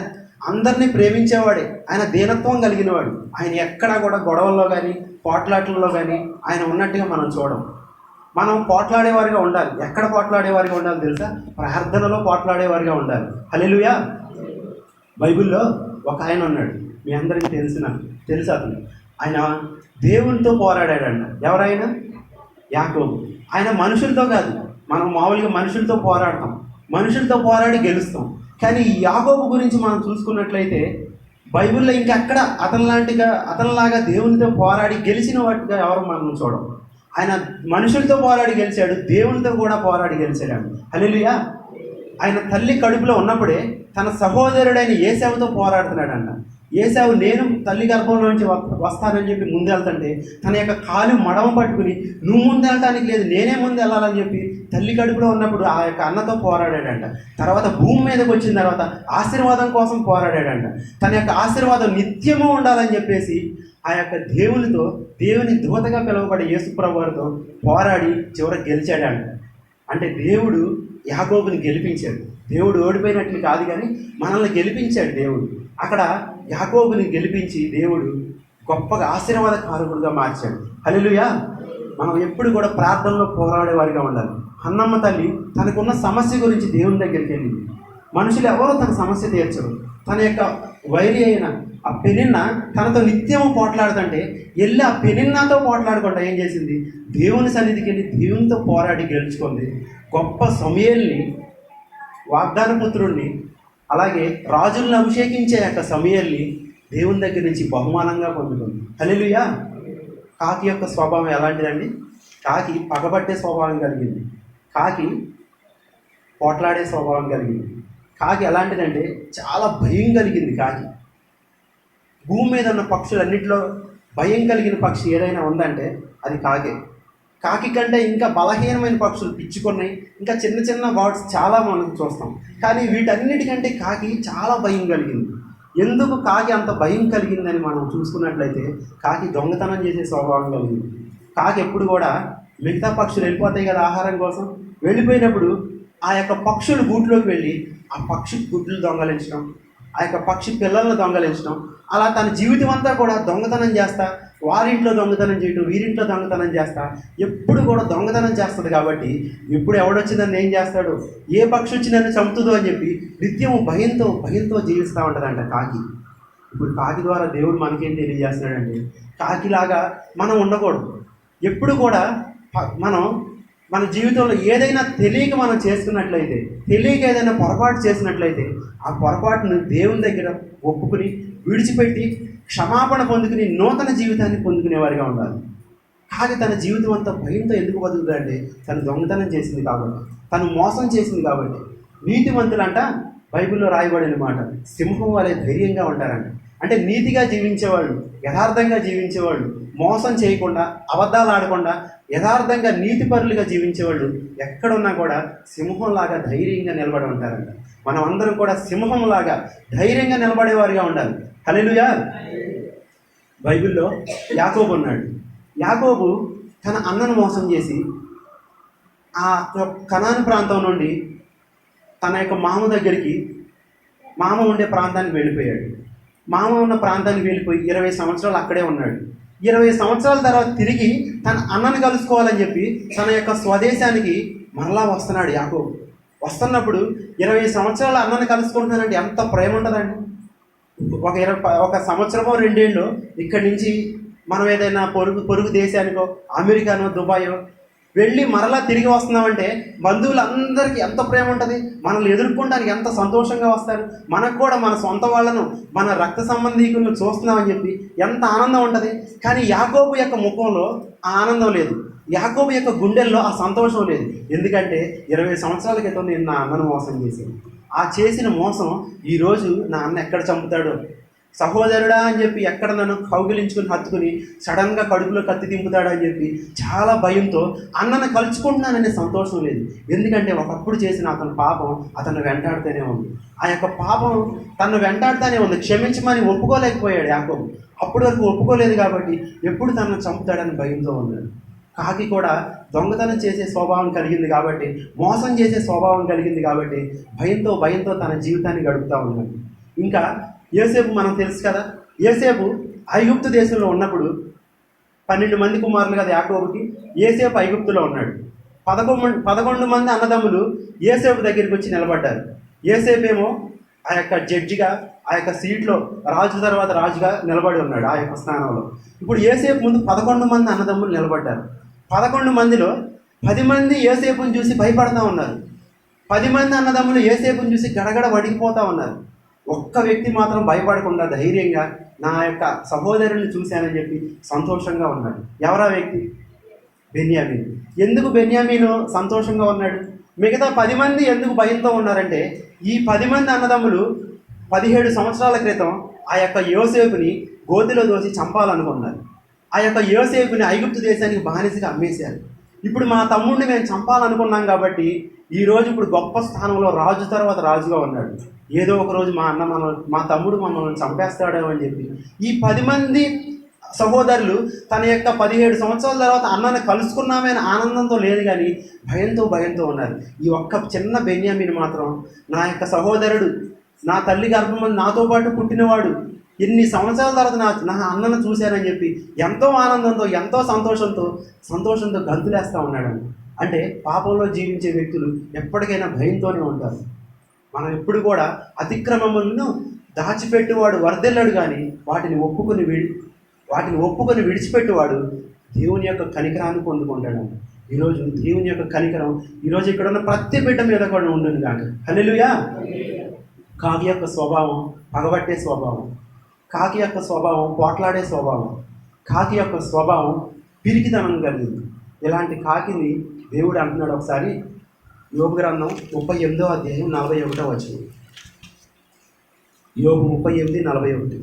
అందరినీ ప్రేమించేవాడే, ఆయన దీనత్వం కలిగినవాడు. ఆయన ఎక్కడా కూడా గొడవల్లో కానీ పోట్లాటల్లో కానీ ఆయన ఉన్నట్టుగా మనం చూడం. మనం పోట్లాడేవారిగా ఉండాలి. ఎక్కడ పోట్లాడేవారిగా ఉండాలి తెలుసా? ప్రార్థనలో పోట్లాడేవారిగా ఉండాలి. హల్లెలూయా. బైబిల్లో ఒక ఆయన ఉన్నాడు, మీ అందరికీ తెలుసు అతను. ఆయన దేవునితో పోరాడాడంట. ఎవరైనా? యాకోబు. ఆయన మనుషులతో కాదు, మనం మామూలుగా మనుషులతో పోరాడతాం, మనుషులతో పోరాడి గెలుస్తాం. కానీ ఈ యాకోబు గురించి మనం చూసుకున్నట్లయితే బైబిల్లో ఇంకెక్కడ అతనిలాగా దేవునితో పోరాడి గెలిచిన వాటిగా ఎవరు మనం చూడం. ఆయన మనుషులతో పోరాడి గెలిచాడు, దేవునితో కూడా పోరాడి గెలిచాడు. హల్లెలూయా. ఆయన తల్లి కడుపులో ఉన్నప్పుడే తన సహోదరుడైన ఏశావుతో పోరాడుతున్నాడంట. ఏశావు నేను తల్లి గర్భంలో నుంచి వస్తానని చెప్పి ముందెళ్తుంటే తన యొక్క కాలు మడమ పట్టుకుని నువ్వు ముందెళ్ళటానికి లేదు, నేనే ముందు వెళ్ళాలని చెప్పి తల్లి కడుపులో ఉన్నప్పుడు ఆ యొక్క అన్నతో పోరాడాడంట. తర్వాత భూమి మీదకి వచ్చిన తర్వాత ఆశీర్వాదం కోసం పోరాడాడంట. తన యొక్క ఆశీర్వాదం నిత్యము ఉండాలని చెప్పేసి ఆ యొక్క దేవుని దూతగా పిలువబడే యేసుప్రభు వారితో పోరాడి చివరికి గెలిచాడంట. అంటే దేవుడు యాకోబుని గెలిపించాడు. దేవుడు ఓడిపోయినట్లు కాదు, కానీ మనల్ని గెలిపించాడు దేవుడు. అక్కడ యాకోబుని గెలిపించి దేవుడు గొప్పగా ఆశీర్వాదకారకుడుగా మార్చాడు. హల్లెలూయా. మనం ఎప్పుడు కూడా ప్రార్థనలో పోరాడేవారిగా ఉండాలి. హన్నమ్మ తల్లి తనకున్న సమస్య గురించి దేవుని దగ్గరికి వెళ్ళింది. మనుషులు ఎవరో తన సమస్య తీర్చరు. తన యొక్క వైరి అయిన ఆ పెనిన్న తనతో నిత్యము పోట్లాడుతుంటే వెళ్ళి ఆ పెనిన్నతో పోట్లాడకుండా ఏం చేసింది? దేవుని సన్నిధికి వెళ్ళి దేవునితో పోరాడి గెలుచుకుంది. గొప్ప సమూయేలుని, వాగ్దాన పుత్రుడిని, అలాగే రాజులను అభిషేకించే యొక్క సమూయేలుని దేవుని దగ్గర నుంచి బహుమానంగా పొందుకుంది. హల్లెలూయా. కాకి యొక్క స్వభావం ఎలాంటిదండి? కాకి పగబట్టే స్వభావం కలిగింది. కాకి పోట్లాడే స్వభావం కలిగింది. కాకి ఎలాంటిదంటే చాలా భయం కలిగింది. కాకి భూమి మీద ఉన్న పక్షులన్నింటిలో భయం కలిగిన పక్షి ఏదైనా ఉందంటే అది కాకే. కాకి కంటే ఇంకా బలహీనమైన పక్షులు పిచ్చుకున్నాయి, ఇంకా చిన్న చిన్న బర్డ్స్ చాలా మనం చూస్తాం. కానీ వీటన్నిటికంటే కాకి చాలా భయం కలిగింది. ఎందుకు కాకి అంత భయం కలిగిందని మనం చూసుకున్నట్లయితే కాకి దొంగతనం చేసే స్వభావం కలిగింది. కాకి ఎప్పుడు కూడా మిగతా పక్షులు వెళ్ళిపోతాయి కదా ఆహారం కోసం, వెళ్ళిపోయినప్పుడు ఆ యొక్క పక్షులు గూట్లోకి వెళ్ళి ఆ పక్షి గుడ్లు దొంగలించడం, ఆ యొక్క పక్షి పిల్లలను దొంగలించడం, అలా తన జీవితం అంతా కూడా దొంగతనం చేస్తా, వారింట్లో దొంగతనం చేయటం, వీరింట్లో దొంగతనం చేస్తా, ఎప్పుడు కూడా దొంగతనం చేస్తుంది. కాబట్టి ఎప్పుడు ఎవడొచ్చి నన్ను ఏం చేస్తాడు, ఏ పక్షి వచ్చి నన్ను చంపుతుందో అని చెప్పి నిత్యం భయంతో జీవిస్తూ ఉంటుందంట కాకి. ఇప్పుడు కాకి ద్వారా దేవుడు మనకేం తెలియజేస్తున్నాడంటే కాకిలాగా మనం ఉండకూడదు. ఎప్పుడు కూడా మన జీవితంలో ఏదైనా తెలియక మనం చేసుకున్నట్లయితే, తెలియక ఏదైనా పొరపాటు చేసినట్లయితే ఆ పొరపాటును దేవుని దగ్గర ఒప్పుకుని విడిచిపెట్టి క్షమాపణ పొందుకుని నూతన జీవితాన్ని పొందుకునేవారిగా ఉండాలి. కాకి తన జీవితం అంతా భయంతో ఎందుకు బతుకుతుందంటే తను దొంగతనం చేసింది కాబట్టి, తను మోసం చేసింది కాబట్టి. నీతిమంతులంట బైబిల్లో రాయబడిన మాట సింహం వలె ధైర్యంగా ఉంటారంట. అంటే నీతిగా జీవించేవాళ్ళు, యథార్థంగా జీవించేవాళ్ళు, మోసం చేయకుండా, అబద్ధాలు ఆడకుండా, యథార్థంగా నీతిపరులుగా జీవించేవాళ్ళు ఎక్కడున్నా కూడా సింహంలాగా ధైర్యంగా నిలబడి ఉంటారంట. మనం అందరం కూడా సింహంలాగా ధైర్యంగా నిలబడేవారిగా ఉండాలి. హల్లెలూయా. బైబిల్లో యాకోబు ఉన్నాడు. యాకోబు తన అన్నను మోసం చేసి ఆ కనాను ప్రాంతం నుండి తన యొక్క మామ దగ్గరికి, మామ ఉండే ప్రాంతానికి వెళ్ళిపోయాడు. మామ ఉన్న ప్రాంతానికి వెళ్ళిపోయి 20 సంవత్సరాలు అక్కడే ఉన్నాడు. 20 సంవత్సరాల తర్వాత తిరిగి తన అన్నను కలుసుకోవాలని చెప్పి తన యొక్క స్వదేశానికి మరలా వస్తున్నాడు యాకోబు. వస్తున్నప్పుడు 20 సంవత్సరాల అన్నను కలుసుకుంటున్నానంటే ఎంత ప్రేమ ఉంటుందండి. ఒక సంవత్సరమో 2 ఏళ్ళు ఇక్కడి నుంచి మనం ఏదైనా పొరుగు దేశానికో, అమెరికానో, దుబాయో వెళ్ళి మరలా తిరిగి వస్తున్నామంటే బంధువులందరికీ ఎంత ప్రేమ ఉంటుంది, మనల్ని ఎదుర్కొనడానికి ఎంత సంతోషంగా వస్తారు. మనకు కూడా మన సొంత వాళ్ళను, మన రక్త సంబంధీకులను చూస్తున్నామని చెప్పి ఎంత ఆనందం ఉంటుంది. కానీ యాకోబు యొక్క ముఖంలో ఆ ఆనందం లేదు, యాకోబు యొక్క గుండెల్లో ఆ సంతోషం లేదు. ఎందుకంటే 20 సంవత్సరాల క్రితం నేను నా అన్నను మోసం చేశాను. ఆ చేసిన మోసం ఈరోజు నా అన్న ఎక్కడ చంపుతాడో, సహోదరుడా అని చెప్పి ఎక్కడ నన్ను కౌగిలించుకుని హత్తుకుని సడన్గా కడుపులో కత్తి దింపుతాడు అని చెప్పి చాలా భయంతో అన్నను కలుసుకుంటున్నాననే సంతోషం లేదు. ఎందుకంటే ఒకప్పుడు చేసిన అతని పాపం అతను వెంటాడుతూనే ఉంది. ఆ యొక్క పాపం తను వెంటాడుతూనే ఉంది. క్షమించమని ఒప్పుకోలేకపోయాడు యాకోబు. అప్పటి వరకు ఒప్పుకోలేదు కాబట్టి ఎప్పుడు తనను చంపుతాడని భయంతో ఉన్నాడు. కాకి కూడా దొంగతనం చేసే స్వభావం కలిగింది కాబట్టి, మోసం చేసే స్వభావం కలిగింది కాబట్టి భయంతో తన జీవితాన్ని గడుపుతూ ఉన్నాడు. ఇంకా యోసేపు మనం తెలుసు కదా, యోసేపు ఐగుప్తు దేశంలో ఉన్నప్పుడు 12 మంది కుమారులు కదా యాకోబుకి. యోసేపు ఐగుప్తులో ఉన్నాడు. 11 మంది అన్నదమ్ములు యోసేపు దగ్గరికి వచ్చి నిలబడ్డారు. యోసేపు ఏమో ఆ యొక్క జడ్జిగా, ఆ యొక్క సీట్లో రాజు తర్వాత రాజుగా నిలబడి ఉన్నాడు ఆ యొక్క స్థానంలో. ఇప్పుడు యోసేపు ముందు 11 మంది అన్నదమ్ములు నిలబడ్డారు. 11 మందిలో 10 మంది యోసేపుని చూసి భయపడతా ఉన్నారు. 10 మంది అన్నదమ్ములు యోసేపుని చూసి గడగడ వడికిపోతూ ఉన్నారు. ఒక్క వ్యక్తి మాత్రం భయపడకుండా ధైర్యంగా నా యొక్క సహోదరుని చూశానని చెప్పి సంతోషంగా ఉన్నాడు. ఎవరా వ్యక్తి? బెన్యామీను. ఎందుకు బెన్యామీను సంతోషంగా ఉన్నాడు? మిగతా 10 మంది ఎందుకు భయంతో ఉన్నారంటే, ఈ 10 మంది అన్నదమ్ములు 17 సంవత్సరాల క్రితం ఆ యొక్క యోసేపుని గోతిలో దోసి చంపాలనుకున్నారు. ఆ యొక్క యోసేపుని ఐగుప్తు దేశానికి బానిసగా అమ్మేశారు. ఇప్పుడు మా తమ్ముడిని మేము చంపాలనుకున్నాం కాబట్టి ఈరోజు ఇప్పుడు గొప్ప స్థానంలో రాజు తర్వాత రాజుగా ఉన్నాడు. ఏదో ఒక రోజు మా తమ్ముడు మమ్మల్ని చంపేస్తాడేమో అని చెప్పి ఈ 10 మంది సహోదరులు తన యొక్క 17 సంవత్సరాల తర్వాత అన్నను కలుసుకున్నామని ఆనందంతో లేదు, కానీ భయంతో ఉన్నారు. ఈ ఒక్క చిన్న బెన్యామీను మాత్రం నా యొక్క సహోదరుడు, నా తల్లి గర్భం నాతో పాటు పుట్టినవాడు, ఎన్ని సంవత్సరాల తర్వాత నా అన్నను చూశానని చెప్పి ఎంతో ఆనందంతో, ఎంతో సంతోషంతో గంతులేస్తూ ఉన్నాడు. అంటే పాపంలో జీవించే వ్యక్తులు ఎప్పటికైనా భయంతోనే ఉంటారు. మనం ఎప్పుడు కూడా అతిక్రమములను దాచిపెట్టేవాడు వర్ధిల్లడు, కానీ వాటిని ఒప్పుకొని విడిచిపెట్టేవాడు దేవుని యొక్క కనికరాన్ని పొందుకుంటాడు. ఈరోజు దేవుని యొక్క కనికరం ఈరోజు ఇక్కడ ఉన్న ప్రతి బిడ్డ మీద కూడా ఉండును కాక. హల్లెలూయా. కాకి యొక్క స్వభావం పగబట్టే స్వభావం. కాకి యొక్క స్వభావం పోట్లాడే స్వభావం. కాకి యొక్క స్వభావం పిరికితనం కలిగింది. ఇలాంటి కాకిని దేవుడు అంటున్నాడు ఒకసారి యోబు గ్రంథం 38వ అధ్యాయం 41వ వచనం. యోబు 38:41.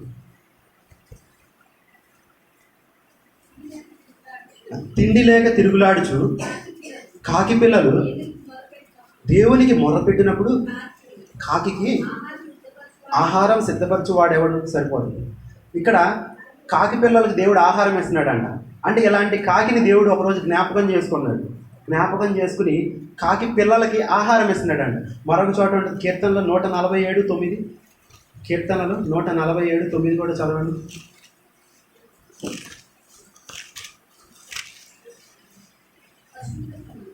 తిండి లేక తిరుగులాడుచు కాకి పిల్లలు దేవునికి మొరపెట్టినప్పుడు కాకికి ఆహారం సిద్ధపరచు వాడేవాడు సరిపోతుంది. ఇక్కడ కాకి పిల్లలకు దేవుడు ఆహారం ఇస్తున్నాడంట. అంటే ఇలాంటి కాకిని దేవుడు ఒకరోజు జ్ఞాపకం చేసుకున్నాడు. జ్ఞాపకం చేసుకుని కాకి పిల్లలకి ఆహారం ఇస్తున్నాడంట. మరొక చోట ఉంటుంది కీర్తనలో 147:9. కీర్తనలు 147:9 కూడా చదవండి.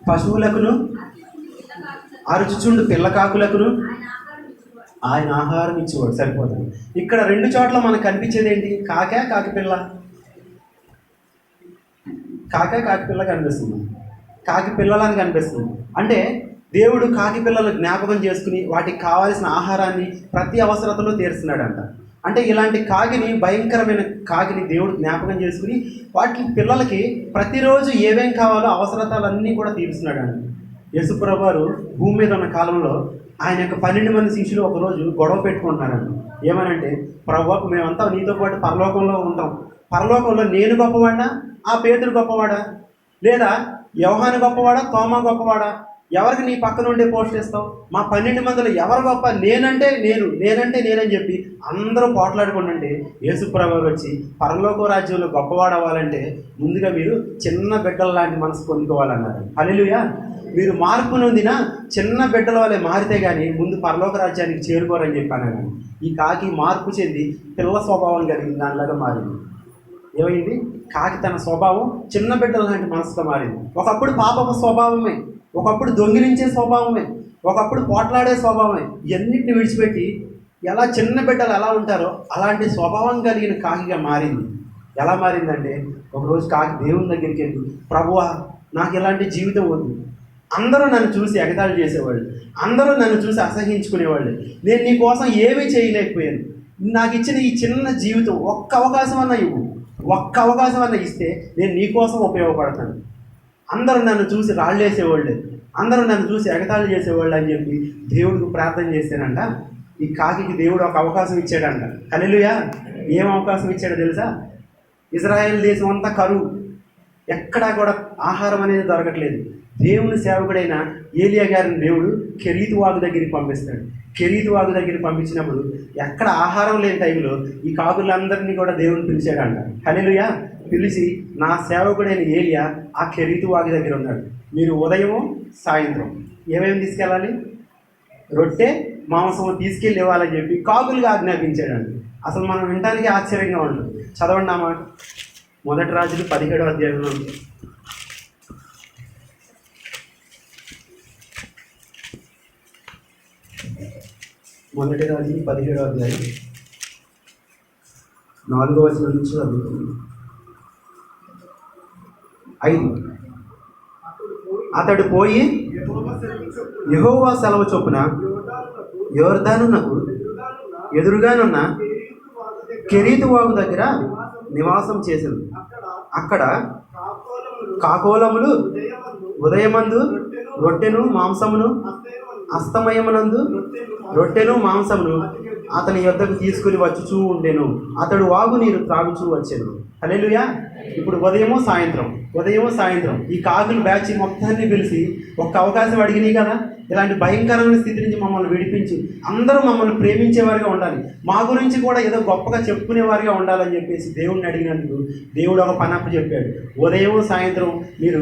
పశువులకును అరుచుచుండు పిల్లకాకులకును ఆయన ఆహారం ఇచ్చేవాడు సరిపోతుంది. ఇక్కడ రెండు చోట్ల మనకు కనిపించేది ఏంటి? కాకి పిల్ల. కాకి పిల్ల కనిపిస్తుంది, కాకి పిల్లలని కనిపిస్తుంది. అంటే దేవుడు కాకి పిల్లలు జ్ఞాపకం చేసుకుని వాటికి కావాల్సిన ఆహారాన్ని ప్రతి అవసరతలో తీరుస్తున్నాడంట. అంటే ఇలాంటి కాకిని, భయంకరమైన కాకిని దేవుడు జ్ఞాపకం చేసుకుని వాటి పిల్లలకి ప్రతిరోజు ఏమేం కావాలో అవసరతలన్నీ కూడా తీరుస్తున్నాడంట. యేసుప్రభువు వారు భూమి మీద ఉన్న కాలంలో ఆయన యొక్క 12 మంది శిష్యులు ఒకరోజు గొడవ పెట్టుకుంటున్నారంట. ఏమనంటే, ప్రభువా మేమంతా నీతో పాటు పరలోకంలో ఉంటాం, పరలోకంలో నేను గొప్పవాడా, ఆ పేతురు గొప్పవాడా, లేదా యోహాను గొప్పవాడా, తోమా గొప్పవాడా, ఎవరికి నీ పక్కన ఉండే పోస్ట్ ఇస్తావు? మా 12 మందిలో ఎవరు గొప్ప? నేనంటే నేనని చెప్పి అందరూ పోట్లాడుకుంటుంటే యేసుప్రభువు వచ్చి పరలోక రాజ్యంలో గొప్పవాడు అవ్వాలంటే ముందుగా మీరు చిన్న బిడ్డల లాంటి మనసు పొందుకోవాలన్నారు. హల్లెలూయా. మీరు మార్పు నొందిన చిన్న బిడ్డల వల్లే మారితే కానీ ముందు పరలోక రాజ్యానికి చేరుకోరని చెప్పాను. కానీ ఈ కాకి మార్పు చెంది పిల్ల స్వభావం కలిగింది, దానిలాగా మారింది. ఏమైంది? కాకి తన స్వభావం చిన్న బిడ్డల లాంటి మనసుతో మారింది. ఒకప్పుడు పాపపు స్వభావమే, ఒకప్పుడు దొంగిలించే స్వభావమే, ఒకప్పుడు పోట్లాడే స్వభావమే, ఇవన్నిటిని విడిచిపెట్టి ఎలా చిన్న బిడ్డలు ఎలా ఉంటారో అలాంటి స్వభావం కలిగిన కాకిగా మారింది. ఎలా మారిందంటే, ఒకరోజు కాకి దేవుని దగ్గరికి వెళ్ళి, ప్రభువా నాకు ఇలాంటి జీవితం వద్దు, అందరూ నన్ను చూసి ఎగతాళి చేసేవాళ్ళు, అందరూ నన్ను చూసి అసహించుకునేవాళ్ళు, నేను నీ కోసం ఏమీ చేయలేకపోయాను, నాకు ఇచ్చిన ఈ చిన్న జీవితం ఒక్క అవకాశం అన్నా ఇవ్వు, ఒక్క అవకాశం అన్నా ఇస్తే నేను నీ కోసం ఉపయోగపడతాను. అందరూ నన్ను చూసి రాళ్ళేసేవాళ్ళు, అందరూ నన్ను చూసి ఎగతాళి చేసేవాళ్ళు అని చెప్పి దేవుడికి ప్రార్థన చేశానంట. ఈ కాకికి దేవుడు ఒక అవకాశం ఇచ్చాడంట. హల్లెలూయా. ఏం అవకాశం ఇచ్చాడో తెలుసా? ఇజ్రాయెల్ దేశం అంతా కరువు, ఎక్కడా కూడా ఆహారం అనేది దొరకట్లేదు. దేవుని సేవకుడైన ఏలియా గారిని దేవుడు కెరీతు వాగు దగ్గరికి పంపిస్తాడు. కెరీతు వాగు దగ్గరికి పంపించినప్పుడు ఎక్కడ ఆహారం లేని టైంలో ఈ కాకులందరినీ కూడా దేవుని పిలిచాడంట. హల్లెలూయా. పిలిచి, నా సేవకుడైన ఏలియా ఆ కెరీతు వాగు దగ్గర ఉన్నాడు, మీరు ఉదయము సాయంత్రం ఏమేమి తీసుకెళ్ళాలి? రొట్టె మాంసము తీసుకెళ్ళి ఇవ్వాలని చెప్పి కాకులుగా ఆజ్ఞాపించాడండి. అసలు మనం వినటానికి ఆశ్చర్యంగా ఉంటుంది. చదవండి ఆ మాట. 1 రాజులు 17వ అధ్యాయంలో ఉంది. 1 రాజులు 17వ అధ్యాయం 4వ వచనం నుంచి చదువుతుంది. 5. అతడు పోయి యెహోవా సెలవు చొప్పున యోర్దానునకు ఎదురుగానున్న కెరీతు వాగు దగ్గర నివాసం చేసింది. అక్కడ కాకోలములు ఉదయమందు రొట్టెను మాంసమును, అస్తమయమునందు రొట్టెను మాంసమును అతని యొద్దకు తీసుకుని వచ్చుచూ ఉండెను. అతడు వాగు నీరు త్రాగుచూ వచ్చాను. హల్లెలూయా. ఇప్పుడు ఉదయము సాయంత్రం ఈ కాకులు బ్యాచ్ మొత్తాన్ని పిలిచి ఒక్క అవకాశం అడిగినాయి కదా, ఇలాంటి భయంకరమైన స్థితి నుంచి మమ్మల్ని విడిపించి అందరూ మమ్మల్ని ప్రేమించేవారుగా ఉండాలి, మా గురించి కూడా ఏదో గొప్పగా చెప్పుకునేవారుగా ఉండాలని చెప్పేసి దేవుడిని అడిగినందుకు దేవుడు ఒక పని అప్పు చెప్పాడు. ఉదయం సాయంత్రం మీరు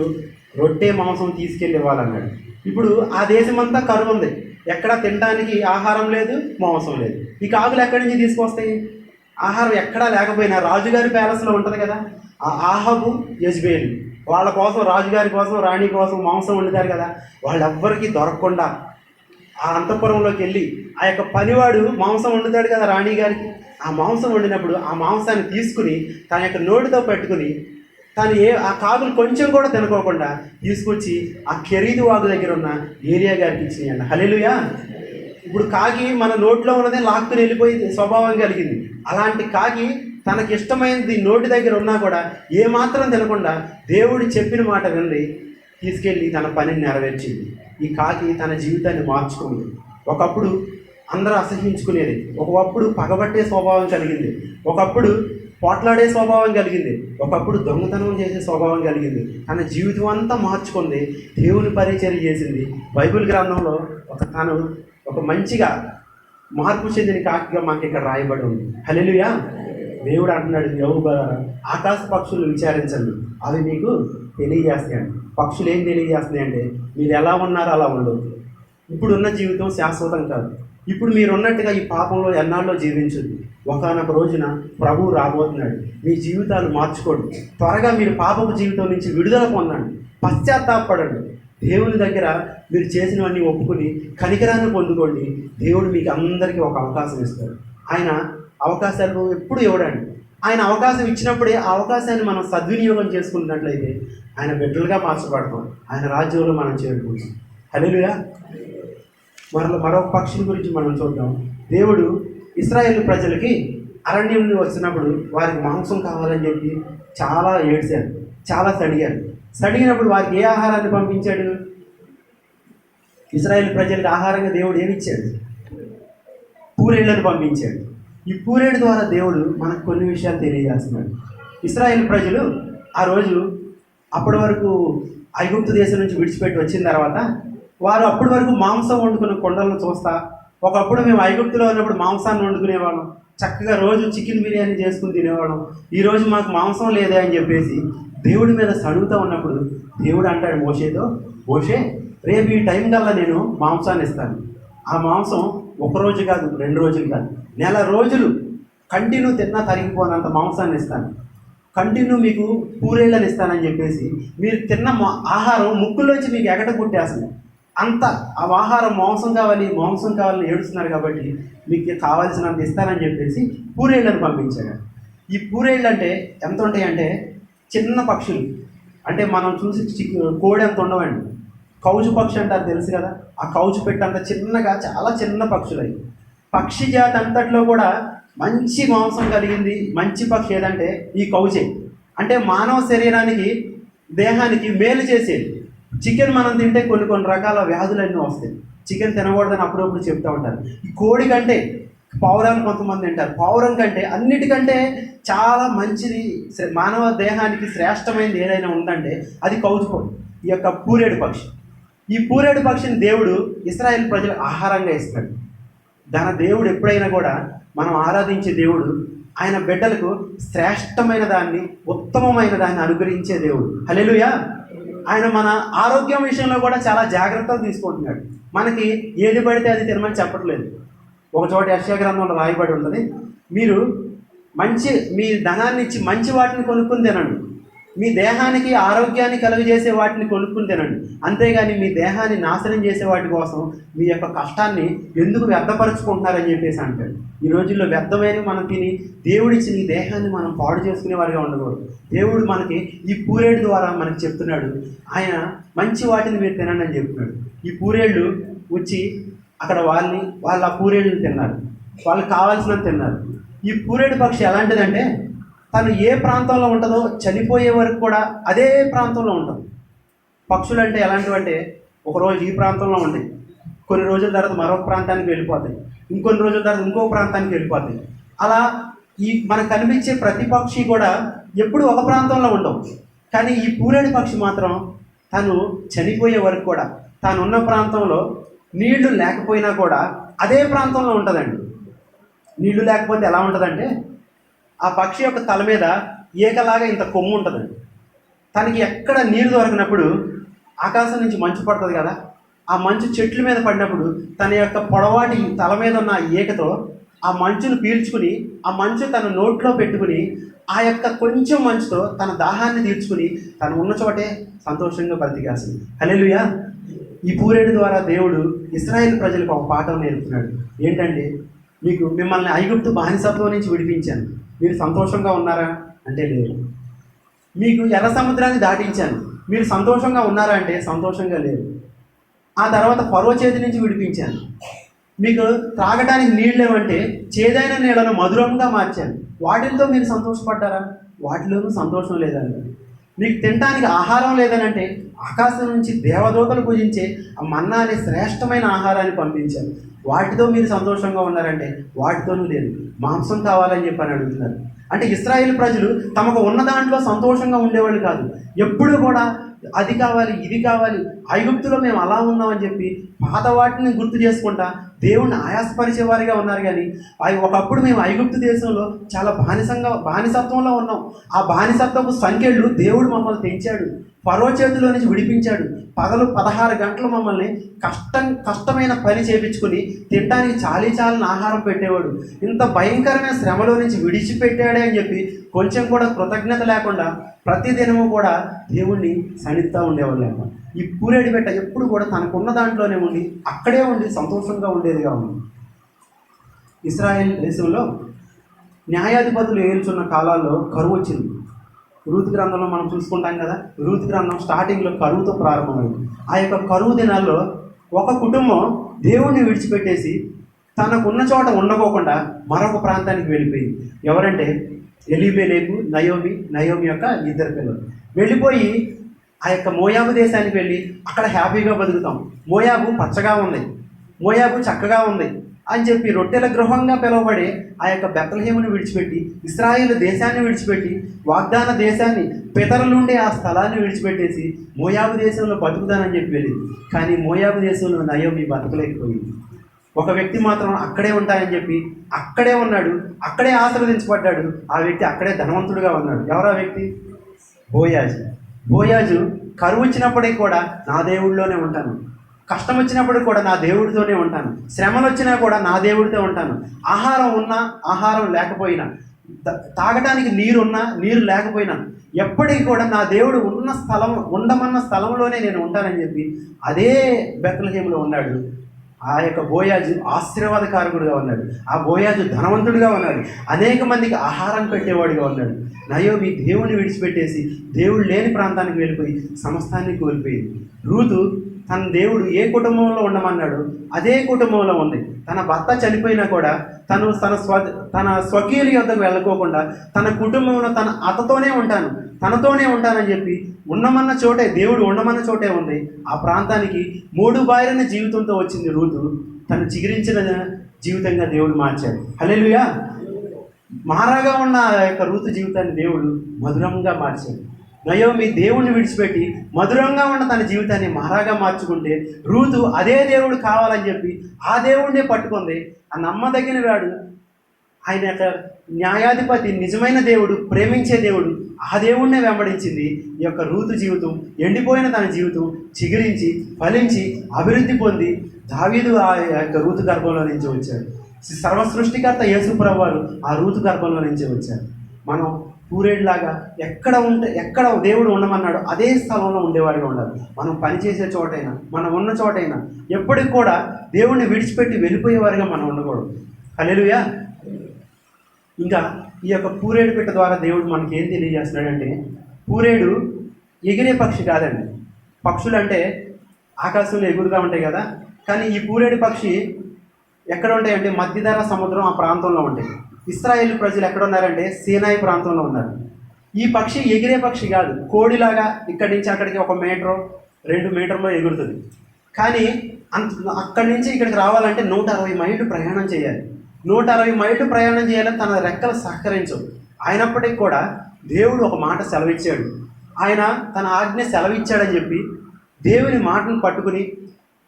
రొట్టె మాంసం తీసుకెళ్ళి ఇవ్వాలన్నాడు. ఇప్పుడు ఆ దేశమంతా కరువు ఉంది, ఎక్కడ తినడానికి ఆహారం లేదు, మాంసం లేదు. ఈ కాకులు ఎక్కడి నుంచి తీసుకొస్తాయి? ఆహారం ఎక్కడా లేకపోయినా రాజుగారి ప్యాలెస్లో ఉంటుంది కదా, ఆ ఆహాబు యజ్బేలు వాళ్ళ కోసం, రాజుగారి కోసం, రాణి కోసం మాంసం వండుతారు కదా, వాళ్ళెవ్వరికీ దొరకకుండా ఆ అంతఃపురంలోకి వెళ్ళి ఆ యొక్క పనివాడు మాంసం వండుతాడు కదా రాణి గారికి. ఆ మాంసం వండినప్పుడు ఆ మాంసాన్ని తీసుకుని తన యొక్క నోటితో పెట్టుకుని ఆ కాకులు కొంచెం కూడా తినుకోకుండా తీసుకొచ్చి ఆ కెరీతు వాగు దగ్గర ఉన్న ఏలియా గారికి ఇచ్చినాయండి. హల్లెలూయా. ఇప్పుడు కాకి మన నోట్లో ఉన్నదే లాక్కుని వెళ్ళిపోయి స్వభావం కలిగింది. అలాంటి కాకి తనకి ఇష్టమైనది నోటి దగ్గర ఉన్నా కూడా ఏమాత్రం తినకుండా దేవుడు చెప్పిన మాట విని తీసుకెళ్ళి తన పనిని నెరవేర్చింది. ఈ కాకి తన జీవితాన్ని మార్చుకుంది. ఒకప్పుడు అందరూ అసహించుకునేది, ఒకప్పుడు పగబట్టే స్వభావం కలిగింది, ఒకప్పుడు పోట్లాడే స్వభావం కలిగింది, ఒకప్పుడు దొంగతనం చేసే స్వభావం కలిగింది. తన జీవితం అంతా మార్చుకుంది, దేవుని పరిచర్య చేసింది. బైబిల్ గ్రంథంలో తను ఒక మంచిగా మార్పు చెందిన కాకిగా మాకు ఇక్కడ రాయబడి ఉంది. హల్లెలూయా. దేవుడు అంటున్నాడు, యోబు ఆకాశ పక్షులు విచారించండి, అవి మీకు తెలియజేస్తాయండి. పక్షులు ఏం తెలియజేస్తున్నాయంటే మీరు ఎలా ఉన్నారో అలా ఉండదు. ఇప్పుడున్న జీవితం శాశ్వతం కాదు. ఇప్పుడు మీరు ఉన్నట్టుగా ఈ పాపంలో ఎన్నాళ్ళలో జీవించదు. ఒకానొక రోజున ప్రభువు రాబోతున్నాడు. మీ జీవితాలు మార్చుకోండి. త్వరగా మీరు పాపపు జీవితం నుంచి విడుదల పొందండి, పశ్చాత్తాపడండి. దేవుని దగ్గర మీరు చేసినవన్నీ ఒప్పుకొని కనికరాన్ని పొందుకోండి. దేవుడు మీకు అందరికీ ఒక అవకాశం ఇస్తాడు. ఆయన అవకాశాలు ఎప్పుడు ఇవ్వడండి. ఆయన అవకాశం ఇచ్చినప్పుడే ఆ అవకాశాన్ని మనం సద్వినియోగం చేసుకున్నట్లయితే ఆయన బిడ్డలుగా మార్చబడతాం, ఆయన రాజ్యంలో మనం చేరుకుంటాం. హల్లెలూయా. మరొక పక్షుల గురించి మనం చూద్దాం. దేవుడు ఇశ్రాయేలు ప్రజలకి అరణ్యం నుండి వచ్చినప్పుడు వారికి మాంసం కావాలని చెప్పి చాలా ఏడ్చారు, చాలా సడిగారు. సడిగినప్పుడు వారికి ఏ ఆహారాన్ని పంపించాడు? ఇశ్రాయేలు ప్రజలకు ఆహారంగా దేవుడు ఏమి ఇచ్చాడు? పూరేళ్లను పంపించాడు. ఈ పూరేడు ద్వారా దేవుడు మనకు కొన్ని విషయాలు తెలియజేస్తున్నాడు. ఇశ్రాయేలు ప్రజలు ఆ రోజు అప్పటి వరకు ఐగుప్తు దేశం నుంచి విడిచిపెట్టి వచ్చిన తర్వాత వారు అప్పటి వరకు మాంసం వండుకున్న కొండలను చూస్తా, ఒకప్పుడు మేము ఐగుప్తులో ఉన్నప్పుడు మాంసాన్ని వండుకునేవాళ్ళం, చక్కగా రోజు చికెన్ బిర్యానీ చేసుకుని తినేవాళ్ళం. ఈరోజు మాకు మాంసం లేదే అని చెప్పేసి దేవుడి మీద సడుగుతూ ఉన్నప్పుడు దేవుడు అంటాడు మోషేతో, మోషే రేపు ఈ టైం కల్లా నేను మాంసాన్ని ఇస్తాను. ఆ మాంసం ఒకరోజు కాదు, 2 రోజులు కాదు, నెల రోజులు కంటిన్యూ తిన్నా తరిగిపోనంత మాంసాన్ని ఇస్తాను. కంటిన్యూ మీకు పూరేళ్ళని ఇస్తానని చెప్పేసి మీరు తిన్న ఆహారం ముక్కుల్లోంచి మీకు ఎగట పుట్టేస్తుంది. అంత ఆ ఆహారం మాంసం కావాలని ఏడుస్తున్నారు కాబట్టి మీకు కావాల్సినంత ఇస్తానని చెప్పేసి పూరేళ్ళని పంపించాడు. ఈ పూరేళ్ళు అంటే ఎంత ఉంటాయంటే చిన్న పక్షులు, అంటే మనం చూసి కోడి అంత ఉండవండి. కౌజు పక్షి అంటారు తెలుసు కదా, ఆ కౌజు పెట్టంత చిన్నగా చాలా చిన్న పక్షులు అవి. పక్షి జాతి అంతట్లో కూడా మంచి మాంసం కలిగింది మంచి పక్షి ఏదంటే ఈ కౌజే. అంటే మానవ శరీరానికి దేహానికి మేలు చేసేది. చికెన్ మనం తింటే కొన్ని రకాల వ్యాధులన్నీ వస్తాయి. చికెన్ తినకూడదని అప్పుడప్పుడు చెప్తూ ఉంటారు. ఈ కోడి కంటే పావురం కొంతమంది తింటారు, పావురం కంటే అన్నిటికంటే చాలా మంచిది మానవ దేహానికి శ్రేష్టమైనది ఏదైనా ఉందంటే అది కౌజు, ఈ యొక్క పూరేడు పక్షి. ఈ పూరేడు పక్షిని దేవుడు ఇశ్రాయేలు ప్రజలకు ఆహారంగా ఇస్తాడు. దాని దేవుడు ఎప్పుడైనా కూడా మనం ఆరాధించే దేవుడు ఆయన బిడ్డలకు శ్రేష్టమైన దాన్ని, ఉత్తమమైన దాన్ని అనుగ్రహించే దేవుడు. హల్లెలూయా. ఆయన మన ఆరోగ్యం విషయంలో కూడా చాలా జాగ్రత్తలు తీసుకుంటున్నాడు. మనకి ఏది పడితే అది తినమని చెప్పట్లేదు. ఒక చోట యెషయా గ్రంథంలో రాయబడి ఉంటుంది, మీరు మీ ధనాన్ని ఇచ్చి మంచి వాటిని కొనుక్కుని తినండి, మీ దేహానికి ఆరోగ్యాన్ని కలుగజేసే వాటిని కొనుక్కుని తినండి, అంతేగాని మీ దేహాన్ని నాశనం చేసే వాటి కోసం మీ యొక్క కష్టాన్ని ఎందుకు వ్యర్థపరుచుకుంటున్నారని చెప్పేసి అంటాడు. ఈ రోజుల్లో వ్యర్థమైన మనం తిని దేవుడిచ్చిన ఈ దేహాన్ని మనం పాడు చేసుకునే వారిగా ఉండకూడదు. దేవుడు మనకి ఈ పూరేడు ద్వారా మనకి చెప్తున్నాడు, ఆయన మంచి వాటిని మీరు తినండి అని చెప్తున్నాడు. ఈ పూరేళ్ళు వచ్చి అక్కడ వాళ్ళు ఆ పూరేళ్ళని తిన్నారు, వాళ్ళకి కావాల్సినంత తిన్నారు. ఈ పూరేడు పక్షి ఎలాంటిదంటే తను ఏ ప్రాంతంలో ఉంటుందో చనిపోయే వరకు కూడా అదే ప్రాంతంలో ఉంటుంది. పక్షులు అంటే ఎలాంటివంటే ఒకరోజు ఈ ప్రాంతంలో ఉంటాయి, కొన్ని రోజుల తర్వాత మరొక ప్రాంతానికి వెళ్ళిపోతాయి, ఇంకొన్ని రోజుల తర్వాత ఇంకో ప్రాంతానికి వెళ్ళిపోతాయి. అలా మనకు కనిపించే ప్రతి పక్షి కూడా ఎప్పుడు ఒక ప్రాంతంలో ఉండవు. కానీ ఈ పూరేడు పక్షి మాత్రం తను చనిపోయే వరకు కూడా తాను ఉన్న ప్రాంతంలో నీళ్లు లేకపోయినా కూడా అదే ప్రాంతంలో ఉంటుందండి. నీళ్లు లేకపోతే ఎలా ఉంటుందంటే ఆ పక్షి యొక్క తల మీద ఏకలాగా ఇంత కొమ్ము ఉంటుందండి. తనకి ఎక్కడ నీరు దొరికినప్పుడు ఆకాశం నుంచి మంచు పడుతుంది కదా, ఆ మంచు చెట్ల మీద పడినప్పుడు తన యొక్క పొడవాటి తల మీద ఉన్న ఏకతో ఆ మంచును పీల్చుకుని ఆ మంచు తన నోట్లో పెట్టుకుని ఆ యొక్క కొంచెం మంచుతో తన దాహాన్ని తీర్చుకుని తను ఉన్న చోటే సంతోషంగా బ్రతికేస్తుంది. హల్లెలూయా. ఈ పూరేడు ద్వారా దేవుడు ఇశ్రాయేలు ప్రజలకు ఒక పాఠం నేర్పుతున్నాడు. ఏంటంటే మిమ్మల్ని ఐగుప్తు బానిసత్వం నుంచి విడిపించాను, మీరు సంతోషంగా ఉన్నారా అంటే లేరు. మీకు ఎర్ర సముద్రాన్ని దాటించాను, మీరు సంతోషంగా ఉన్నారా అంటే సంతోషంగా లేరు. ఆ తర్వాత ఫరో చేతి నుంచి విడిపించాను, మీకు త్రాగడానికి నీళ్ళు లేవంటే చేదైన నీళ్ళను మధురంగా మార్చాను. వాటితో మీరు సంతోషపడ్డారా? వాటిలోనూ సంతోషం లేదండి. మీకు తినడానికి ఆహారం లేదనంటే ఆకాశం నుంచి దేవదూతలు పూజించే ఆ మన్నా అనే శ్రేష్టమైన ఆహారాన్ని పంపించారు. వాటితో మీరు సంతోషంగా ఉన్నారంటే వాటితోనూ లేదు. మాంసం కావాలని చెప్పి అని అడుగుతున్నారు. అంటే ఇశ్రాయేలు ప్రజలు తమకు ఉన్న దాంట్లో సంతోషంగా ఉండేవాళ్ళు కాదు. ఎప్పుడు కూడా అది కావాలి, ఇది కావాలి, ఐగుప్తులో మేము అలా ఉన్నామని చెప్పి పాత వాటిని గుర్తు చేసుకుంటా దేవుణ్ణి ఆయాసపరిచేవారిగా ఉన్నారు. కానీ అవి ఒకప్పుడు మేము ఐగుప్తు దేశంలో చాలా బానిసత్వంలో ఉన్నాం. ఆ బానిసత్వపు సంఖ్యలు దేవుడు మమ్మల్ని తెంచాడు, ఫరో చేతిలో నుంచి విడిపించాడు. పగలు 16 గంటలు మమ్మల్ని కష్టమైన పని చేపించుకుని తినడానికి చాలీచాలని ఆహారం పెట్టేవాడు. ఇంత భయంకరమైన శ్రమలో నుంచి విడిచిపెట్టాడే అని చెప్పి కొంచెం కూడా కృతజ్ఞత లేకుండా ప్రతిదినము కూడా దేవుణ్ణి సణిస్తూ ఉండేవాళ్ళు. ఈ పూరేడి పెట్ట ఎప్పుడు కూడా తనకున్న దాంట్లోనే ఉండి అక్కడే ఉండి సంతోషంగా ఉండేదిగా ఉంది. ఇశ్రాయేల్ దేశంలో న్యాయాధిపతులు ఏల్చున్న కాలాల్లో కరువు వచ్చింది. రూతు గ్రంథంలో మనం చూసుకుంటాం కదా, రూతు గ్రంథం స్టార్టింగ్లో కరువుతో ప్రారంభమైంది. ఆ యొక్క కరువు దినాల్లో ఒక కుటుంబం దేవుణ్ణి విడిచిపెట్టేసి తనకున్న చోట ఉండకోకుండా మరొక ప్రాంతానికి వెళ్ళిపోయింది. ఎవరంటే ఎలీమెలెకు, నయోమి యొక్క 2 పిల్లలు వెళ్ళిపోయి ఆ యొక్క మోయాబు దేశానికి వెళ్ళి అక్కడ హ్యాపీగా బతుకుతాం. మోయాబు పచ్చగా ఉంది, మోయాబు చక్కగా ఉంది అని చెప్పి రొట్టెల గృహంగా పిలువబడే ఆ యొక్క బెత్లెహేమును విడిచిపెట్టి ఇశ్రాయేలు దేశాన్ని విడిచిపెట్టి వాగ్దాన దేశాన్ని పితరులుండే ఆ స్థలాన్ని విడిచిపెట్టేసి మోయాబు దేశంలో బతుకుతానని చెప్పి వెళ్ళింది. కానీ మోయాబు దేశంలో నయోమి బతకలేకపోయింది. ఒక వ్యక్తి మాత్రం అక్కడే ఉంటాయని చెప్పి అక్కడే ఉన్నాడు, అక్కడే ఆశీర్వదించబడ్డాడు. ఆ వ్యక్తి అక్కడే ధనవంతుడుగా ఉన్నాడు. ఎవరు ఆ వ్యక్తి? బోయాజు కరువు వచ్చినప్పటికీ కూడా నా దేవుడిలోనే ఉంటాను, కష్టం వచ్చినప్పుడు కూడా నా దేవుడితోనే ఉంటాను, శ్రమలు వచ్చినా కూడా నా దేవుడితో ఉంటాను, ఆహారం ఉన్నా ఆహారం లేకపోయినా, తాగడానికి నీరున్నా నీరు లేకపోయినా ఎప్పటికీ కూడా నా దేవుడు ఉండమన్న స్థలంలోనే నేను ఉంటానని చెప్పి అదే బెత్లెహేములో ఉన్నాడు. ఆ యొక్క బోయాజు ఆశీర్వాదకారకుడుగా ఉన్నాడు. ఆ బోయాజు ధనవంతుడిగా ఉన్నాడు, అనేక మందికి ఆహారం పెట్టేవాడిగా ఉన్నాడు. నయోమి దేవుని విడిచిపెట్టేసి దేవుడు లేని ప్రాంతానికి వెళ్ళిపోయి సమస్తాన్ని కోల్పోయింది. రూతు తన దేవుడు ఏ కుటుంబంలో ఉండమన్నాడు అదే కుటుంబంలో ఉంది. తన భర్త చనిపోయినా కూడా తన స్వకీయుల యొద్దకు వెళ్ళకోకుండా తన కుటుంబంలో తనతోనే ఉంటానని చెప్పి ఉండమన్న చోటే, దేవుడు ఉండమన్న చోటే ఉంది. ఆ ప్రాంతానికి 3 బారిన జీవితంతో వచ్చింది రూతు. తను చిగురించిన జీవితంగా దేవుడు మార్చాడు. హల్లెలూయా. మారాగా ఉన్న ఆ యొక్క రూతు జీవితాన్ని దేవుడు మధురంగా మార్చాడు. నయోమి దేవుణ్ణి విడిచిపెట్టి మధురంగా ఉన్న తన జీవితాన్ని మారాగా మార్చుకుంటే రూతు అదే దేవుడు కావాలని చెప్పి ఆ దేవుడినే పట్టుకుంది. ఆ నమ్మదగిన వాడు, ఆయన యొక్క న్యాయాధిపతి, నిజమైన దేవుడు, ప్రేమించే దేవుడు, ఆ దేవుడినే వెంబడించింది. ఈ యొక్క రూతు జీవితం, ఎండిపోయిన తన జీవితం చిగురించి ఫలించి అభివృద్ధి పొంది దావీదు ఆ యొక్క రూతు గర్భంలో నుంచి వచ్చాడు. సర్వసృష్టికర్త యేసు ప్రభువు వారు ఆ రూతు గర్భంలో నుంచి వచ్చారు. మనం పూరేడులాగా ఎక్కడ దేవుడు ఉండమన్నాడు అదే స్థలంలో ఉండేవాడిగా ఉండాలి. మనం పనిచేసే చోటైనా, మనం ఉన్న చోటైనా ఎప్పటికి కూడా దేవుణ్ణి విడిచిపెట్టి వెళ్ళిపోయేవారిగా మనం ఉండకూడదు. హల్లెలూయా. ఇంకా ఈ యొక్క పూరేడు పిట్ట ద్వారా దేవుడు మనకి ఏం తెలియజేస్తున్నాడంటే, పూరేడు ఎగిరే పక్షి కాదండి. పక్షులు అంటే ఆకాశంలో ఎగురుగా ఉంటాయి కదా, కానీ ఈ పూరేడు పక్షి ఎక్కడ ఉంటాయంటే మధ్యధరా సముద్రం ఆ ప్రాంతంలో ఉంటాయి. ఇశ్రాయేల్ ప్రజలు ఎక్కడ ఉన్నారంటే సీనాయి ప్రాంతంలో ఉన్నారు. ఈ పక్షి ఎగిరే పక్షి కాదు, కోడిలాగా ఇక్కడి నుంచి అక్కడికి 1 మీటరు 2 మీటర్లో ఎగురుతుంది. కానీ అక్కడి నుంచి ఇక్కడికి రావాలంటే 160 మైళ్ళు ప్రయాణం చేయాలి. 160 మైళ్ళు ప్రయాణం చేయాలని తన రెక్కలు సహకరించవు. అయినప్పటికీ కూడా దేవుడు ఒక మాట సెలవిచ్చాడు. ఆయన తన ఆజ్ఞ సెలవిచ్చాడని చెప్పి దేవుని మాటను పట్టుకుని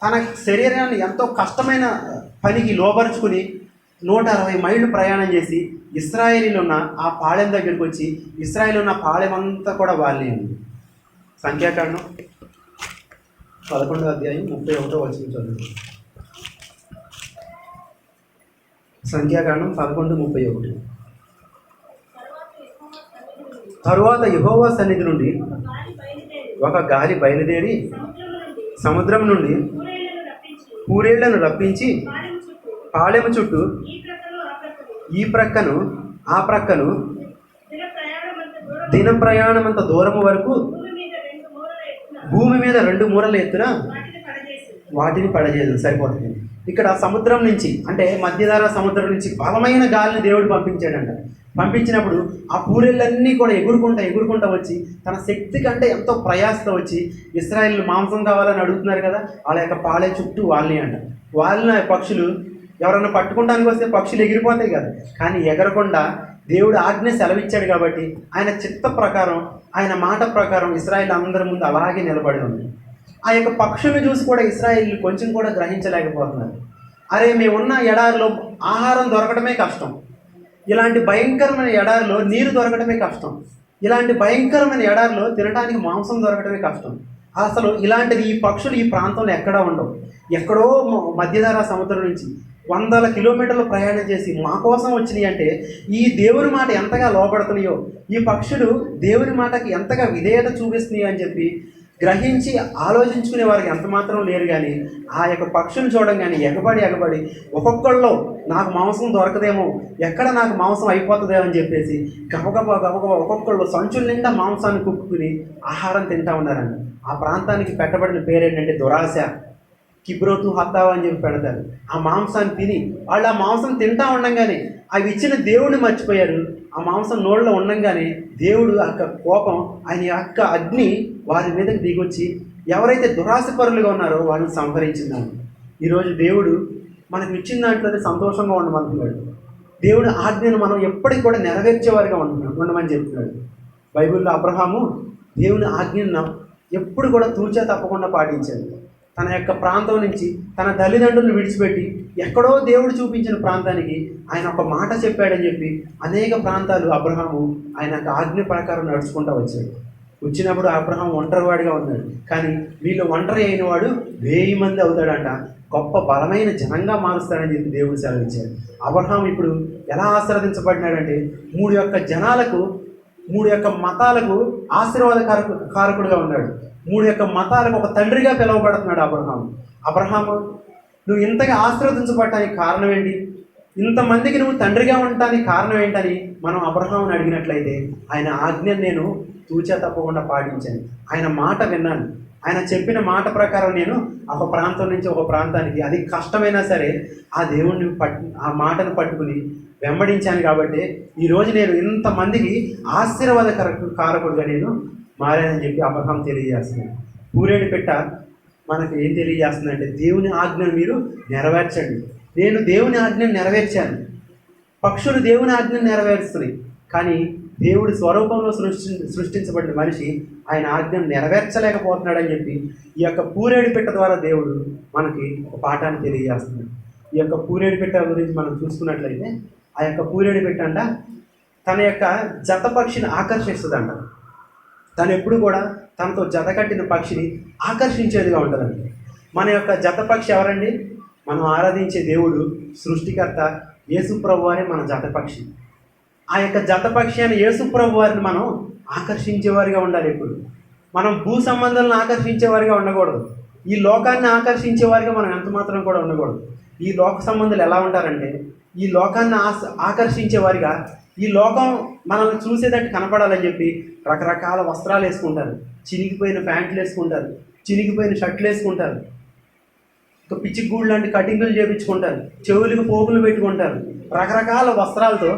తన శరీరాన్ని ఎంతో కష్టమైన పనికి లోబరుచుకుని 160 మైళ్ళు ప్రయాణం చేసి ఇశ్రాయేలీలో ఉన్న ఆ పాళెం దగ్గరికి వచ్చి ఇశ్రాయేల్ ఉన్న పాళెం అంతా కూడా వాళ్ళే ఉంది. సంఖ్యాకాండం 11వ అధ్యాయం 31వ వచనం చదువు. సంఖ్యాకాండం 11:31. తరువాత యెహోవా సన్నిధి నుండి ఒక గాలి బయలుదేరి సముద్రం నుండి పూరేళ్లను రప్పించి పాళెము చుట్టూ ఈ ప్రక్కను ఆ ప్రక్కను దిన ప్రయాణమంత దూరము వరకు భూమి మీద 2 మూరల ఎత్తున వాటిని పడజేయదు. సరిపోతుంది. ఇక్కడ సముద్రం నుంచి అంటే మధ్యధరా సముద్రం నుంచి బలమైన గాలిని దేవుడు పంపించాడంట. పంపించినప్పుడు ఆ పూరెళ్ళన్నీ కూడా ఎగురుకుంటా వచ్చి తన శక్తి కంటే ఎంతో ప్రయాసతో వచ్చి ఇశ్రాయేలు మాంసం కావాలని అడుగుతున్నారు కదా, వాళ్ళ యొక్క పాలే చుట్టూ వాళ్ళని అంట. వాళ్ళని పక్షులు ఎవరన్నా పట్టుకోవడానికి వస్తే పక్షులు ఎగిరిపోతాయి కదా, కానీ ఎగరకుండా దేవుడు ఆజ్ఞ సెలవిచ్చాడు కాబట్టి ఆయన చిత్త ప్రకారం ఆయన మాట ప్రకారం ఇశ్రాయేలు అందరి ముందు అలాగే నిలబడి ఉంది. ఆ యొక్క పక్షులను చూసి కూడా ఇశ్రాయేలు కొంచెం కూడా గ్రహించలేకపోతున్నారు. అరే, మేమున్న ఎడారిలో ఆహారం దొరకడమే కష్టం, ఇలాంటి భయంకరమైన ఎడారిలో నీరు దొరకడమే కష్టం, ఇలాంటి భయంకరమైన ఎడారిలో తినడానికి మాంసం దొరకడమే కష్టం. అసలు ఇలాంటిది ఈ పక్షులు ఈ ప్రాంతంలో ఎక్కడా ఉండవు. ఎక్కడో మధ్యధరా సముద్రం నుంచి వందల కిలోమీటర్లు ప్రయాణం చేసి మా కోసం వచ్చినాయి అంటే ఈ దేవుని మాట ఎంతగా లోపడుతున్నాయో, ఈ పక్షులు దేవుని మాటకి ఎంతగా విధేయత చూపిస్తున్నాయో అని చెప్పి గ్రహించి ఆలోచించుకునే వారికి ఎంత మాత్రం లేరు. కానీ ఆ యొక్క పక్షులు చూడంగానే ఎగబడి ఒక్కొక్కళ్ళు నాకు మాంసం దొరకదేమో, ఎక్కడ నాకు మాంసం అయిపోతుందేమో అని చెప్పేసి గబగబా ఒక్కొక్కళ్ళు సంచుల నిండా మాంసాన్ని కుక్కుని ఆహారం తింటా ఉన్నారండి. ఆ ప్రాంతానికి పెట్టబడిన పేరేంటంటే దురాశ, కిబ్రోతు హత్తావా అని చెప్పి పెడతారు. ఆ మాంసాన్ని తిని వాళ్ళు ఆ మాంసం తింటా ఉండంగానే అవి ఇచ్చిన దేవుడిని మర్చిపోయారు. ఆ మాంసం నోళ్ళలో ఉండంగానే దేవుడు యొక్క కోపం, ఆయన యొక్క అగ్ని వారి మీదకి దిగొచ్చి ఎవరైతే దురాశపరులుగా ఉన్నారో వాళ్ళని సంహరించిందాను. ఈరోజు దేవుడు మనకు ఇచ్చిన దాంట్లోనే సంతోషంగా ఉండమంటున్నాడు. దేవుడు ఆజ్ఞను మనం ఎప్పటికి కూడా నెరవేర్చేవారిగా ఉండమని చెప్తున్నాడు. బైబిల్లో అబ్రహాము దేవుని ఆజ్ఞను ఎప్పుడు కూడా తూచా తప్పకుండా పాటించాడు. తన యొక్క ప్రాంతం నుంచి తన తల్లిదండ్రులను విడిచిపెట్టి ఎక్కడో దేవుడు చూపించిన ప్రాంతానికి ఆయన ఒక మాట చెప్పాడని చెప్పి అనేక ప్రాంతాలు అబ్రహాము ఆయన యొక్క ఆజ్ఞ ప్రకారం నడుచుకుంటూ వచ్చాడు. వచ్చినప్పుడు అబ్రహాం ఒంటరివాడిగా ఉన్నాడు, కానీ వీళ్ళు ఒంటరి అయిన వాడు 1000 మంది అవుతాడంట, గొప్ప బలమైన జనంగా మారుస్తాడని చెప్పి దేవుడు సెలవిచ్చాడు. అబ్రహాం ఇప్పుడు ఎలా ఆశీర్వదించబడినాడంటే 3 యొక్క జనాలకు 3 యొక్క మతాలకు కారకుడుగా ఉన్నాడు. 3 యొక్క మతాలకు ఒక తండ్రిగా పిలువబడుతున్నాడు అబ్రహాము. నువ్వు ఇంతగా ఆశీర్వదించబడటానికి కారణం ఏంటి, ఇంతమందికి నువ్వు తండ్రిగా ఉండటానికి కారణం ఏంటని మనం అబ్రహాముని అడిగినట్లయితే ఆయన ఆజ్ఞను నేను తూచా తప్పకుండా పాటించాను, ఆయన మాట విన్నాను, ఆయన చెప్పిన మాట ప్రకారం నేను ఒక ప్రాంతం నుంచి ఒక ప్రాంతానికి అది కష్టమైనా సరే ఆ దేవుణ్ణి ఆ మాటను పట్టుకుని వెంబడించాను. కాబట్టి ఈరోజు నేను ఇంతమందికి కారకుడుగా నేను మారానని చెప్పి అబ్రహాం తెలియజేస్తున్నాను. పూరేడు పెట్ట మనకు ఏం తెలియజేస్తుందంటే దేవుని ఆజ్ఞను మీరు నెరవేర్చండి. నేను దేవుని ఆజ్ఞను నెరవేర్చాను. పక్షులు దేవుని ఆజ్ఞను నెరవేరుస్తున్నాయి, కానీ దేవుడి స్వరూపంలో సృష్టించబడిన మనిషి ఆయన ఆజ్ఞను నెరవేర్చలేకపోతున్నాడని చెప్పి ఈ యొక్క పూరేడు పెట్ట ద్వారా దేవుడు మనకి ఒక పాఠాన్ని తెలియజేస్తున్నాడు. ఈ యొక్క పూరేడు పెట్ట గురించి మనం చూసుకున్నట్లయితే ఆ యొక్క పూరేడు పెట్ట అంట తన యొక్క జత పక్షిని ఆకర్షిస్తుందంట. తను ఎప్పుడు కూడా తనతో జత కట్టిన పక్షిని ఆకర్షించేదిగా ఉంటుందండి. మన యొక్క జత పక్షి ఎవరండి? మనం ఆరాధించే దేవుడు సృష్టికర్త యేసుప్రభు వారే మన జత పక్షి. ఆ యొక్క జత పక్షి అయిన యేసుప్రభు వారిని మనం ఆకర్షించేవారిగా ఉండాలి. ఎప్పుడు మనం భూ సంబంధాలను ఆకర్షించేవారిగా ఉండకూడదు. ఈ లోకాన్ని ఆకర్షించేవారిగా మనం ఎంత మాత్రం కూడా ఉండకూడదు. ఈ లోక సంబంధాలు ఎలా ఉంటారంటే ఈ లోకాన్ని ఆకర్షించేవారిగా, ఈ లోకం మనల్ని చూసేటట్టు కనపడాలని చెప్పి రకరకాల వస్త్రాలు వేసుకుంటారు, చినిగిపోయిన ప్యాంట్లు వేసుకుంటారు, చినిగిపోయిన షర్ట్లు వేసుకుంటారు, ఒక పిచ్చి గూడు లాంటి కటింగులు చేయించుకుంటారు, చెవులకు పోగులు పెట్టుకుంటారు, రకరకాల వస్త్రాలతో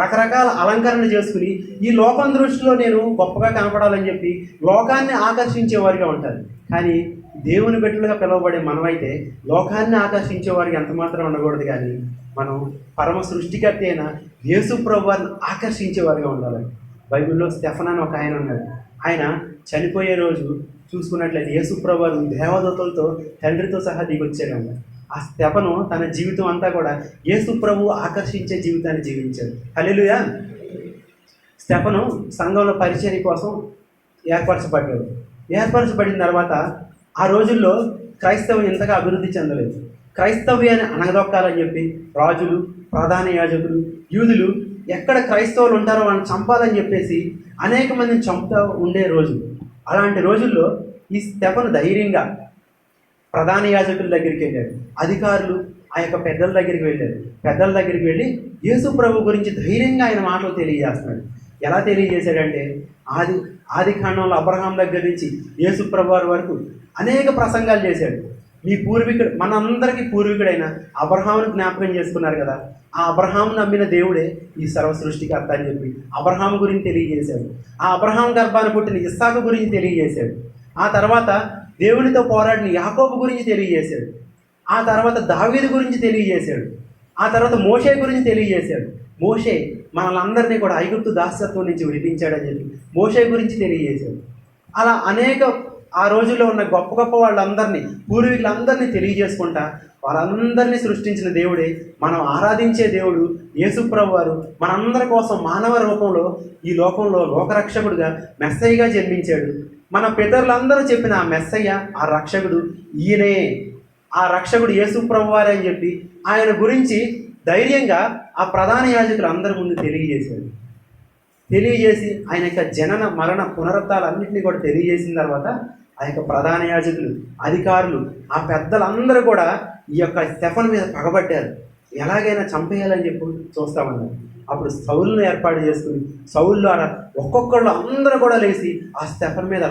రకరకాల అలంకరణ చేసుకుని ఈ లోకం దృష్టిలో నేను గొప్పగా కనపడాలని చెప్పి లోకాన్ని ఆకర్షించేవారిగా ఉంటారు. కానీ దేవుని బిడ్డలుగా పిలువబడే మనమైతే లోకాన్ని ఆకర్షించేవారికి ఎంత మాత్రం ఉండకూడదు, కానీ మనం పరమ సృష్టికర్త అయిన యేసు ప్రభువారిని ఆకర్షించేవారిగా ఉండాలి. బైబిల్లో స్టెఫన్ అని ఒక ఆయన ఉన్నాడు. ఆయన చనిపోయే రోజు చూసుకున్నట్లయితే యేసు ప్రభువారు దేవదూతలతో తండ్రితో సహా దిగొచ్చాడు. ఆ స్టెఫను తన జీవితం అంతా కూడా యేసు ప్రభువు ఆకర్షించే జీవితాన్ని జీవించాడు. హల్లెలూయా. స్టెఫను సంఘంలో పరిచర్య కోసం ఏర్పరచబడ్డాడు. ఏర్పరచబడిన తర్వాత ఆ రోజుల్లో క్రైస్తవం ఇంతగా అభివృద్ధి చెందలేదు. క్రైస్తవ్యాన్ని అణగదొక్కాలని చెప్పి రాజులు, ప్రధాన యాజకులు, యూదులు ఎక్కడ క్రైస్తవులు ఉంటారో వాళ్ళని చంపాలని చెప్పేసి అనేక మందిని చంపుతూ ఉండే రోజు. అలాంటి రోజుల్లో ఈ స్టెఫను ధైర్యంగా ప్రధాన యాజకుల దగ్గరికి వెళ్ళాడు. అధికారులు ఆ యొక్క పెద్దల దగ్గరికి వెళ్ళారు. పెద్దల దగ్గరికి వెళ్ళి యేసు ప్రభు గురించి ధైర్యంగా ఆయన మాటలు తెలియజేస్తున్నాడు. ఎలా తెలియజేశాడంటే ఆది కాండంలో అబ్రహాం దగ్గర నుంచి యేసు ప్రభు వారి వరకు అనేక ప్రసంగాలు చేశాడు. మీ పూర్వీకుడు, మనందరికీ పూర్వీకుడైన అబ్రహామును జ్ఞాపకం చేసుకున్నారు కదా. ఆ అబ్రహాము నమ్మిన దేవుడే ఈ సర్వ సృష్టికర్త అని చెప్పి అబ్రహాము గురించి తెలియజేశాడు. ఆ అబ్రహాం గర్భాన్ని పుట్టిన ఇస్సాకు గురించి తెలియజేశాడు. ఆ తర్వాత దేవునితో పోరాడిన యాకోబు గురించి తెలియజేశాడు. ఆ తర్వాత దావీదు గురించి తెలియజేశాడు. ఆ తర్వాత మోషే గురించి తెలియజేశాడు. మోషే మనలందరినీ కూడా ఐగుప్తు దాస్యత్వం నుంచి విడిపించాడని చెప్పి మోషే గురించి తెలియజేశాడు. అలా అనేక ఆ రోజుల్లో ఉన్న గొప్ప గొప్ప వాళ్ళందరినీ, పూర్వీకులందరినీ తెలియజేసుకుంటా వాళ్ళందరినీ సృష్టించిన దేవుడే, మనం ఆరాధించే దేవుడు యేసుప్రభు వారు మనందరి కోసం మానవ రూపంలో ఈ లోకంలో లోకరక్షకుడుగా మెస్సయ్యగా జన్మించాడు. మన పితరులందరూ చెప్పిన ఆ మెస్సయ్య, ఆ రక్షకుడు ఈయనే, ఆ రక్షకుడు యేసుప్రభు వారే అని చెప్పి ఆయన గురించి ధైర్యంగా ఆ ప్రధాన యాజకులు అందరి ముందు తెలియజేసి ఆయన యొక్క జనన మరణ పునరుత్థాలన్నింటినీ కూడా తెలియజేసిన తర్వాత ఆ యొక్క ప్రధాన యాజకులు, అధికారులు, ఆ పెద్దలందరూ కూడా ఈ యొక్క స్టెఫను మీద పగబట్టారు. ఎలాగైనా చంపేయాలని చెప్పి చూస్తామన్నారు. అప్పుడు సౌలును ఏర్పాటు చేసుకుని సౌలు ద్వారా ఒక్కొక్కళ్ళు అందరూ కూడా లేచి ఆ స్టెఫన్ మీద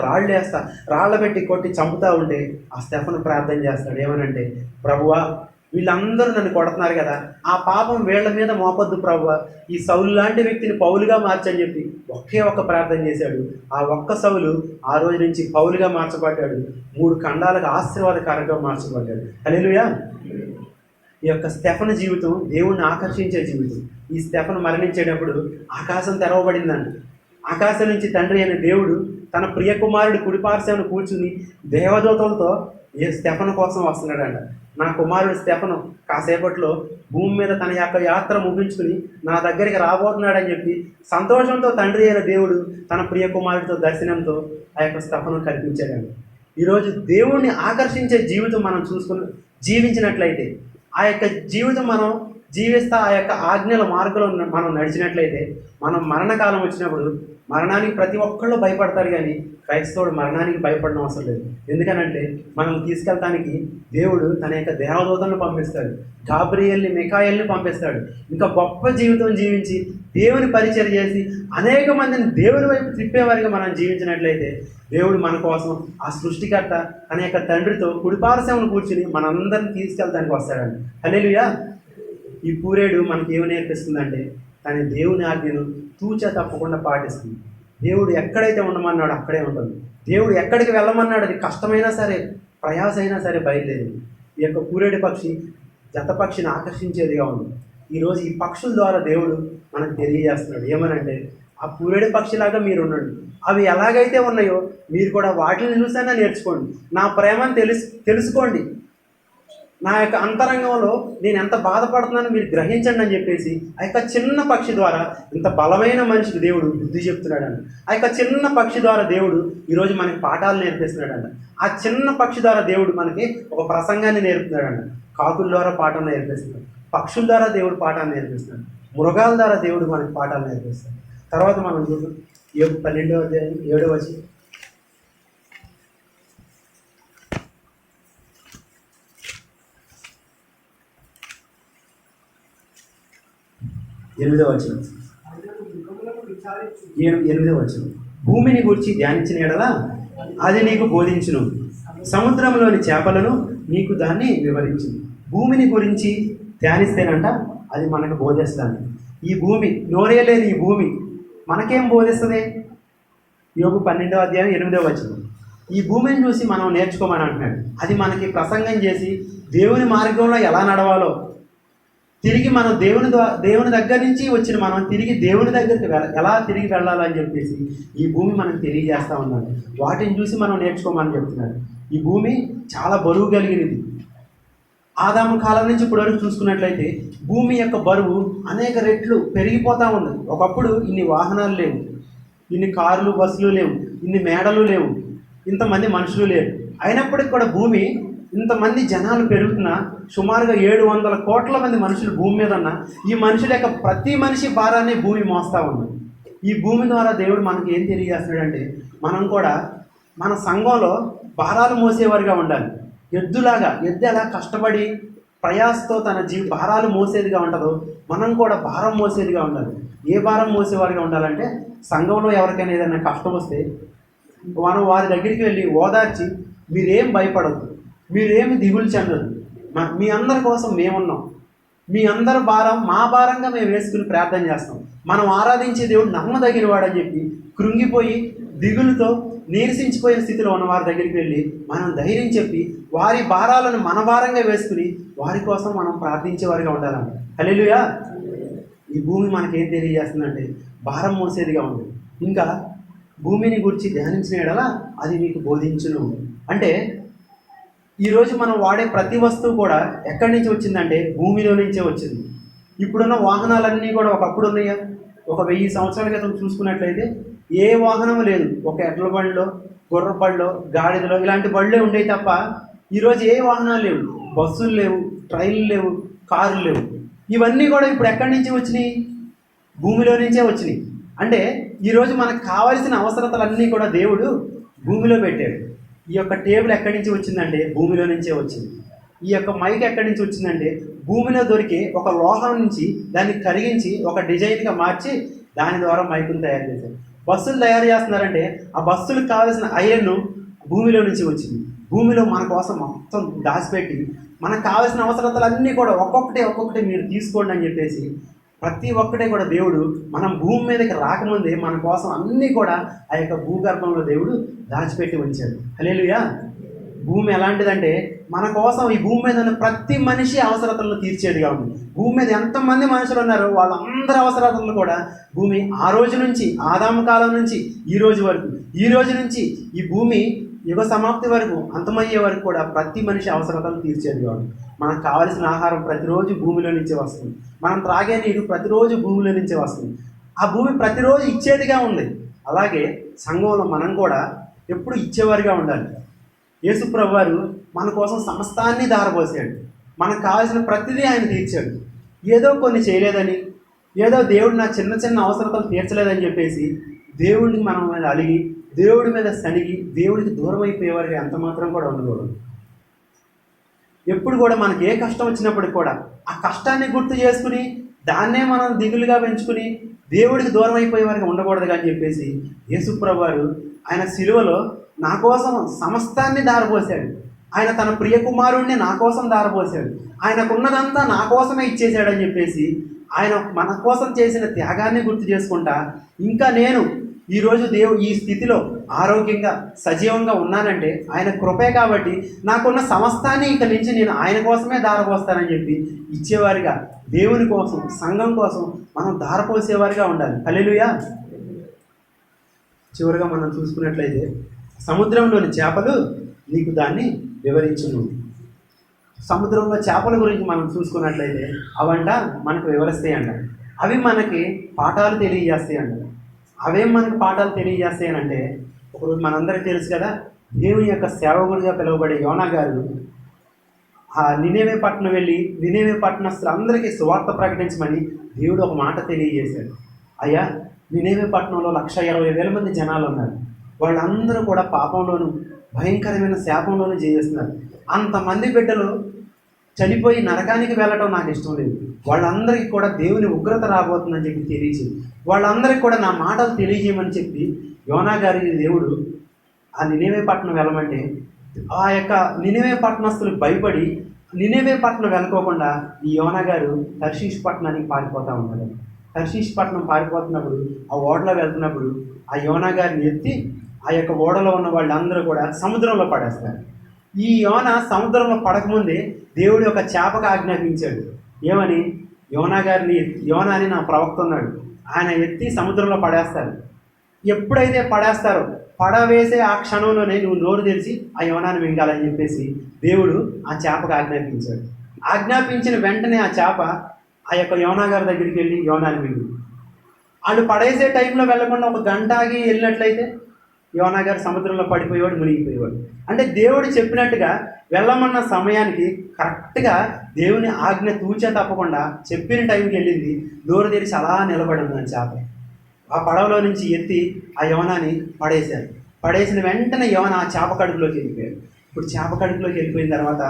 రాళ్ళు పెట్టి కొట్టి చంపుతూ ఉంటే ఆ స్టెఫన్ ప్రార్థన చేస్తాడు. ఏమనంటే, ప్రభువా వీళ్ళందరూ నన్ను కొడుతున్నారు కదా, ఆ పాపం వీళ్ళ మీద మోపొద్దు ప్రభువా, ఈ సౌలు లాంటి వ్యక్తిని పౌలుగా మార్చని చెప్పి ఒకే ఒక్క ప్రార్థన చేశాడు. ఆ ఒక్క సౌలు ఆ రోజు నుంచి పౌలుగా మార్చబడ్డాడు. 3 ఖండాలకు ఆశీర్వాదకరంగా మార్చబడ్డాడు. హల్లెలూయా. ఈ యొక్క స్టెఫను జీవితం దేవుణ్ణి ఆకర్షించే జీవితం. ఈ స్టెఫను మరణించేటప్పుడు ఆకాశం తెరవబడిందండి. ఆకాశం నుంచి తండ్రి అయిన దేవుడు తన ప్రియ కుమారుడు కుడిపార్శ్వను కూర్చుని దేవదూతలతో ఏ స్టెఫను కోసం వస్తున్నాడంట. నా కుమారుడు స్టెఫను కాసేపట్లో భూమి మీద తన యొక్క యాత్ర ముగించుకుని నా దగ్గరికి రాబోతున్నాడని చెప్పి సంతోషంతో తండ్రి అయిన దేవుడు తన ప్రియ కుమారుడితో దర్శనంతో ఆ యొక్క స్టెఫను కల్పించాడండి. ఈరోజు దేవుణ్ణి ఆకర్షించే జీవితం మనం జీవించినట్లయితే, ఆ యొక్క జీవితం మనం జీవిస్తా ఆ యొక్క ఆజ్ఞల మార్గంలో మనం నడిచినట్లయితే, మనం మరణకాలం వచ్చినప్పుడు మరణానికి ప్రతి ఒక్కళ్ళు భయపడతారు, కానీ క్రైస్తవుడు మరణానికి భయపడడం అవసరం లేదు. ఎందుకనంటే మనం తీసుకెళ్ళటానికి దేవుడు తన యొక్క దేవదూతలను పంపిస్తాడు, గాబ్రియేల్ని, మిఖాయేల్ని పంపిస్తాడు. ఇంకా గొప్ప జీవితం జీవించి దేవుని పరిచయం చేసి అనేక మందిని దేవుని వైపు తిప్పేవారిగా మనం జీవించినట్లయితే దేవుడు మన కోసం, ఆ సృష్టికర్త తన యొక్క తండ్రితో కుడిపార్శ్వమును కూర్చుని మనందరిని తీసుకెళ్ళడానికి వస్తాడండి. హల్లెలూయా. ఈ పూరేడు మనకి ఏమి నేర్పిస్తుందంటే, తన దేవుని ఆజ్ఞను తూచా తప్పకుండా పాటిస్తుంది. దేవుడు ఎక్కడైతే ఉండమన్నాడో అక్కడే ఉంటుంది. దేవుడు ఎక్కడికి వెళ్ళమన్నాడు, అది కష్టమైనా సరే, ప్రయాస అయినా సరే బయలుదేరింది. ఈ యొక్క పూరేడు పక్షి జతపక్షిని ఆకర్షించేదిగా ఉంది. ఈరోజు ఈ పక్షుల ద్వారా దేవుడు మనకు తెలియజేస్తున్నాడు. ఏమనంటే, ఆ పూరేడు పక్షిలాగా మీరు ఉండండి. అవి ఎలాగైతే ఉన్నాయో మీరు కూడా వాటిని చూసైనా నేర్చుకోండి. నా ప్రేమను తెలుసుకోండి. నా యొక్క అంతరంగంలో నేను ఎంత బాధపడుతున్నానో మీరు గ్రహించండి అని చెప్పేసి ఆ యొక్క చిన్న పక్షి ద్వారా ఇంత బలమైన మనిషికి దేవుడు బుద్ధి చెప్తున్నాడండి. ఆ యొక్క చిన్న పక్షి ద్వారా దేవుడు ఈరోజు మనకి పాఠాలు నేర్పిస్తున్నాడండి. ఆ చిన్న పక్షి ద్వారా దేవుడు మనకి ఒక ప్రసంగాన్ని నేర్పుతున్నాడండి. కాకుల ద్వారా పాఠం నేర్పిస్తున్నాడు, పక్షుల ద్వారా దేవుడు పాఠాలు నేర్పిస్తున్నాడు, మృగాల ద్వారా దేవుడు మనకి పాఠాలు నేర్పిస్తాడు. తర్వాత మనం చూద్దాం యోబు 12వ అధ్యాయం 7వ వచనం. ఎనిమిదవ వచనం. భూమిని గురించి ధ్యానించిన ఎడల అది నీకు బోధించును, సముద్రంలోని చేపలను నీకు దాన్ని వివరించును. భూమిని గురించి ధ్యానిస్తేనంట అది మనకు బోధిస్తుంది. ఈ భూమి, నోరే లేని ఈ భూమి మనకేం బోధిస్తుంది? యోబు 12వ అధ్యాయం 8వ వచనం. ఈ భూమిని చూసి మనం నేర్చుకోమని అంటున్నాడు. అది మనకి ప్రసంగం చేసి దేవుని మార్గంలో ఎలా నడవాలో, తిరిగి మనం దేవుని దగ్గర నుంచి వచ్చిన మనం తిరిగి దేవుని దగ్గరికి ఎలా తిరిగి వెళ్ళాలని చెప్పేసి ఈ భూమి మనకు తెలియజేస్తూ ఉన్నాడు. వాటిని చూసి మనం నేర్చుకోమని చెప్తున్నాడు. ఈ భూమి చాలా బరువు కలిగినది. ఆదాము కాలం నుంచి ఇప్పటివరకు చూసుకున్నట్లయితే భూమి యొక్క బరువు అనేక రెట్లు పెరిగిపోతూ ఉన్నది. ఒకప్పుడు ఇన్ని వాహనాలు లేవు, ఇన్ని కార్లు, బస్సులు లేవు, ఇన్ని మేడలు లేవు, ఇంతమంది మనుషులు లేరు. అయినప్పటికీ కూడా భూమి ఇంతమంది జనాలు పెరుగుతున్నా, సుమారుగా 700 కోట్ల మంది మనుషులు భూమి మీద ఉన్న ఈ మనుషుల యొక్క ప్రతి మనిషి భారాన్ని భూమి మోస్తూ ఉంది. ఈ భూమి ద్వారా దేవుడు మనకి ఏం తెలియజేస్తున్నాడంటే, మనం కూడా మన సంఘంలో భారాలు మోసేవారిగా ఉండాలి. ఎద్దు ఎలా కష్టపడి ప్రయాసతో తన భారాలు మోసేదిగా ఉంటుందో మనం కూడా భారం మోసేదిగా ఉండాలి. ఏ భారం మోసేవారిగా ఉండాలంటే, సంఘంలో ఎవరికైనా ఏదైనా కష్టం వస్తే మనం వారి దగ్గరికి వెళ్ళి ఓదార్చి, మీరేం భయపడద్దు, మీరేమి దిగులు చెందదు, మీ అందరి కోసం మేమున్నాం, మీ అందరి భారం మా భారంగా మేము వేసుకుని ప్రార్థన చేస్తాం. మనం ఆరాధించే దేవుడు నమ్మదగిన వాడని చెప్పి కృంగిపోయి దిగులుతో నీరసించిపోయిన స్థితిలో ఉన్న వారి దగ్గరికి వెళ్ళి మనం ధైర్యం చెప్పి వారి భారాలను మన భారంగా వేసుకుని వారి కోసం మనం ప్రార్థించేవారిగా ఉండాలంట. హల్లెలూయా. ఈ భూమి మనకేం తెలియజేస్తుందంటే భారం మోసేదిగా ఉంది. ఇంకా భూమిని గురించి ధ్యానించిన యెడల అది మీకు బోధించును. అంటే ఈరోజు మనం వాడే ప్రతి వస్తువు కూడా ఎక్కడి నుంచి వచ్చిందంటే భూమిలో నుంచే వచ్చింది. ఇప్పుడున్న వాహనాలన్నీ కూడా ఒకప్పుడు ఉన్నాయా? ఒక 1000 సంవత్సరాల క్రితం చూసుకున్నట్లయితే ఏ వాహనం లేదు. ఒక ఎడ్ల బండిలో, గుర్ర బళ్ళలో, గాడిదలో ఇలాంటి బళ్ళే ఉండేవి తప్ప ఈరోజు ఏ వాహనాలు లేవు. బస్సులు లేవు, ట్రైన్లు లేవు, కార్లు లేవు. ఇవన్నీ కూడా ఇప్పుడు ఎక్కడి నుంచి వచ్చినాయి? భూమిలో నుంచే వచ్చినాయి. అంటే ఈరోజు మనకు కావలసిన అవసరతలన్నీ కూడా దేవుడు భూమిలో పెట్టాడు. ఈ యొక్క టేబుల్ ఎక్కడి నుంచి వచ్చిందంటే భూమిలో నుంచే వచ్చింది. ఈ యొక్క మైక్ ఎక్కడి నుంచి వచ్చిందంటే భూమిలో దొరికి ఒక లోహం నుంచి దాన్ని కరిగించి ఒక డిజైన్గా మార్చి దాని ద్వారా మైకును తయారు చేశారు. బస్సులు తయారు చేస్తున్నారంటే ఆ బస్సులకు కావాల్సిన ఐరన్ భూమిలో నుంచి వచ్చింది. భూమిలో మన కోసం మొత్తం దాచిపెట్టి మనకు కావాల్సిన అవసరతలన్నీ కూడా ఒక్కొక్కటి మీరు తీసుకోండి అని చెప్పేసి ప్రతి ఒక్కటే కూడా దేవుడు మనం భూమి మీదకి రాకముందే మన కోసం అన్నీ కూడా ఆ యొక్క భూగర్భంలో దేవుడు దాచిపెట్టి ఉంచాడు. హల్లెలూయా. భూమి ఎలాంటిదంటే మన కోసం ఈ భూమి మీద ఉన్న ప్రతి మనిషి అవసరతలను తీర్చేదిగా ఉంది. భూమి మీద ఎంతమంది మనుషులు ఉన్నారో వాళ్ళందరి అవసరతలను కూడా భూమి ఆ రోజు నుంచి ఆదాము కాలం నుంచి ఈ రోజు వరకు, ఈ రోజు నుంచి ఈ భూమి యుగ సమాప్తి వరకు, అంతమయ్యే వరకు కూడా ప్రతి మనిషి అవసరతలను తీర్చేదిగా ఉంది. మనకు కావలసిన ఆహారం ప్రతిరోజు భూమిలో నుంచే వస్తుంది. మనం త్రాగే నీరు ప్రతిరోజు భూమిలో నుంచే వస్తుంది. ఆ భూమి ప్రతిరోజు ఇచ్చేదిగా ఉంది. అలాగే సంఘంలో మనం కూడా ఎప్పుడు ఇచ్చేవారిగా ఉండాలి. యేసు ప్రభువారు మన కోసం సమస్తాన్ని దారపోసాడు. మనకు కావాల్సిన ప్రతిదీ ఆయన తీర్చాడు. ఏదో కొన్ని చేయలేదని, ఏదో దేవుడు నా చిన్న అవసరతలు తీర్చలేదని చెప్పేసి దేవుడిని మనం మీద అలిగి, దేవుడి మీద సనిగి, దేవుడికి దూరం అయిపోయేవారికి ఎంత మాత్రం కూడా ఉండకూడదు. ఎప్పుడు కూడా మనకి ఏ కష్టం వచ్చినప్పటికి కూడా ఆ కష్టాన్ని గుర్తు చేసుకుని దాన్నే మనం దిగులుగా పెంచుకుని దేవుడికి దూరం అయిపోయేవారికి ఉండకూడదు అని చెప్పేసి యేసు ప్రభువారు ఆయన సిలువలో నా కోసం సమస్తాన్ని దారపోసాడు. ఆయన తన ప్రియ కుమారుణ్ణి నా కోసం దారపోసాడు. ఆయనకున్నదంతా నా కోసమే ఇచ్చేసాడని చెప్పేసి ఆయన మన కోసం చేసిన త్యాగాన్ని గుర్తు చేసుకుంటా ఇంకా నేను ఈరోజు ఈ స్థితిలో ఆరోగ్యంగా సజీవంగా ఉన్నానంటే ఆయన కృపే కాబట్టి నాకున్న సమస్తాన్ని ఇక నుంచి నేను ఆయన కోసమే దారపోస్తానని చెప్పి ఇచ్చేవారిగా, దేవుని కోసం, సంఘం కోసం మనం దారపోసేవారిగా ఉండాలి. హల్లెలూయా. చివరిగా మనం చూసుకున్నట్లయితే సముద్రంలోని చేపలు నీకు దాన్ని వివరించును. సముద్రంలో చేపల గురించి మనం చూసుకున్నట్లయితే అవంట మనకు వివరిస్తాయంట. అవి మనకి పాఠాలు తెలియజేస్తాయంట. అవేం మనకు పాఠాలు తెలియజేస్తాయనంటే ఒకరోజు మనందరికీ తెలుసు కదా, దేవుని యొక్క సేవకుడిగా పిలువబడే యోనా గారు ఆ నినేవే పట్టణం వెళ్ళి నినేవే పట్టణస్తులందరికీ సువార్త ప్రకటించమని దేవుడు ఒక మాట తెలియజేశాడు. అయ్యా, నినేవే పట్టణంలో 120,000 మంది జనాలు ఉన్నారు. వాళ్ళందరూ కూడా పాపంలోను భయంకరమైన శాపంలోనూ చేస్తున్నారు. అంతమంది బిడ్డలు చనిపోయి నరకానికి వెళ్ళటం నాకు ఇష్టం లేదు. వాళ్ళందరికీ కూడా దేవుని ఉగ్రత రాబోతుందని చెప్పి తెలియజేయి, వాళ్ళందరికీ కూడా నా మాటలు తెలియజేయమని చెప్పి యోనా గారి దేవుడు ఆ నినేవే పట్టణం వెళ్ళమంటే ఆ యొక్క నినేవే పట్టణస్తులు భయపడి నినేవే పట్టణం వెళ్ళకోకుండా ఈ యోనా గారు తర్షీష్ పట్టణానికి పారిపోతూ ఉన్నాడు. తర్షీష్ పట్టణం పారిపోతున్నప్పుడు ఆ ఓడలో వెళ్తున్నప్పుడు ఆ యోనా గారిని ఎత్తి ఆ యొక్క ఓడలో ఉన్న వాళ్ళందరూ కూడా సముద్రంలో పడేస్తారు. ఈ యోన సముద్రంలో పడకముందే దేవుడు ఒక చేపకు ఆజ్ఞాపించాడు. ఏమని? యోనాని నా ప్రవక్త ఉన్నాడు, ఆయన ఎత్తి సముద్రంలో పడేస్తారు. ఎప్పుడైతే పడేస్తారో పడవేసే ఆ క్షణంలోనే నువ్వు నోరు తెరిచి ఆ యోనాన్ని మింగాలని చెప్పేసి దేవుడు ఆ చేపకు ఆజ్ఞాపించాడు. ఆజ్ఞాపించిన వెంటనే ఆ చేప ఆ యొక్క యోనా గారి దగ్గరికి వెళ్ళి యోనాన్ని మింగు. వాళ్ళు పడేసే టైంలో వెళ్ళకుండా ఒక గంట ఆగి వెళ్ళినట్లయితే యోనా గారు సముద్రంలో పడిపోయేవాడు, మునిగిపోయేవాడు. అంటే దేవుడు చెప్పినట్టుగా వెళ్ళమన్న సమయానికి కరెక్ట్గా దేవుని ఆజ్ఞ తూచే తప్పకుండా చెప్పిన టైంకి వెళ్ళింది. నోరు తెరిచి అలా నిలబడింది ఆ చేప. ఆ పడవలో నుంచి ఎత్తి ఆ యోనాని పడేశారు. పడేసిన వెంటనే యోన ఆ చేప కడుపులోకి వెళ్ళిపోయాడు. ఇప్పుడు చేప కడుపులోకి వెళ్ళిపోయిన తర్వాత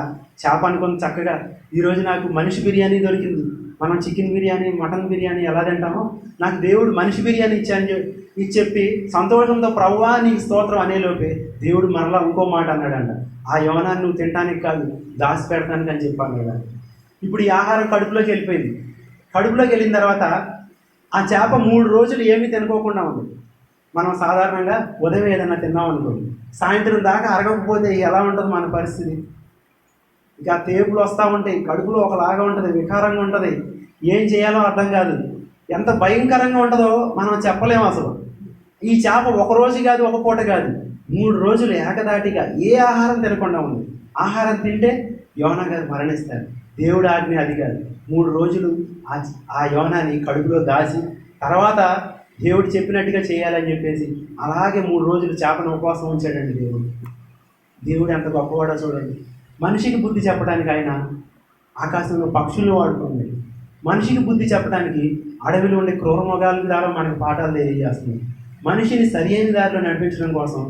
చేప అనుకుని చక్కగా ఈరోజు నాకు మనిషి బిర్యానీ దొరికింది. మనం చికెన్ బిర్యానీ, మటన్ బిర్యానీ ఎలా తింటామో నాకు దేవుడు మనిషి బిర్యానీ ఇచ్చాను ఇది చెప్పి సంతోషంతో ప్రభువా నీకు స్తోత్రం అనేలోపే దేవుడు మరలా ఇంకో మాట అన్నాడంట. ఆ యోనాన్ని నువ్వు తినడానికి కాదు, దాచి పెడతానికి అని చెప్పాను కదా. ఇప్పుడు ఈ ఆహారం కడుపులోకి వెళ్ళిపోయింది. కడుపులోకి వెళ్ళిన తర్వాత ఆ చేప 3 రోజులు ఏమీ తినుకోకుండా ఉంది. మనం సాధారణంగా ఉదయం ఏదైనా తిన్నాం అనుకోండి, సాయంత్రం దాకా అరగకపోతే ఎలా ఉంటుంది మన పరిస్థితి? ఇక తేపులు వస్తూ ఉంటాయి, కడుపులో ఒకలాగా ఉంటుంది, వికారంగా ఉంటుంది, ఏం చేయాలో అర్థం కాదు. ఎంత భయంకరంగా ఉంటుందో మనం చెప్పలేము అసలు. ఈ చేప ఒక రోజు కాదు, ఒక పూట కాదు, 3 రోజులు ఏకదాటిగా ఏ ఆహారం తినకుండా ఉంది. ఆహారం తింటే యోనా గారు మరణిస్తారు. దేవుడు ఆజ్ఞ అది కాదు. 3 రోజులు ఆ యోనాని కడుపులో దాచి తర్వాత దేవుడు చెప్పినట్టుగా చేయాలని చెప్పేసి అలాగే 3 రోజులు చేపను ఉపవాసం ఉంచాడండి దేవుడు. దేవుడు ఎంత గొప్పవాడో చూడండి. మనిషికి బుద్ధి చెప్పడానికి ఆయన ఆకాశంలో పక్షులను వాడుతుంది. మనిషికి బుద్ధి చెప్పడానికి అడవిలో ఉండే క్రూరమృగాల ద్వారా మనకు పాఠాలు తెలియజేస్తుంది. మనిషిని సరి అయిన దారిలో నడిపించడం కోసం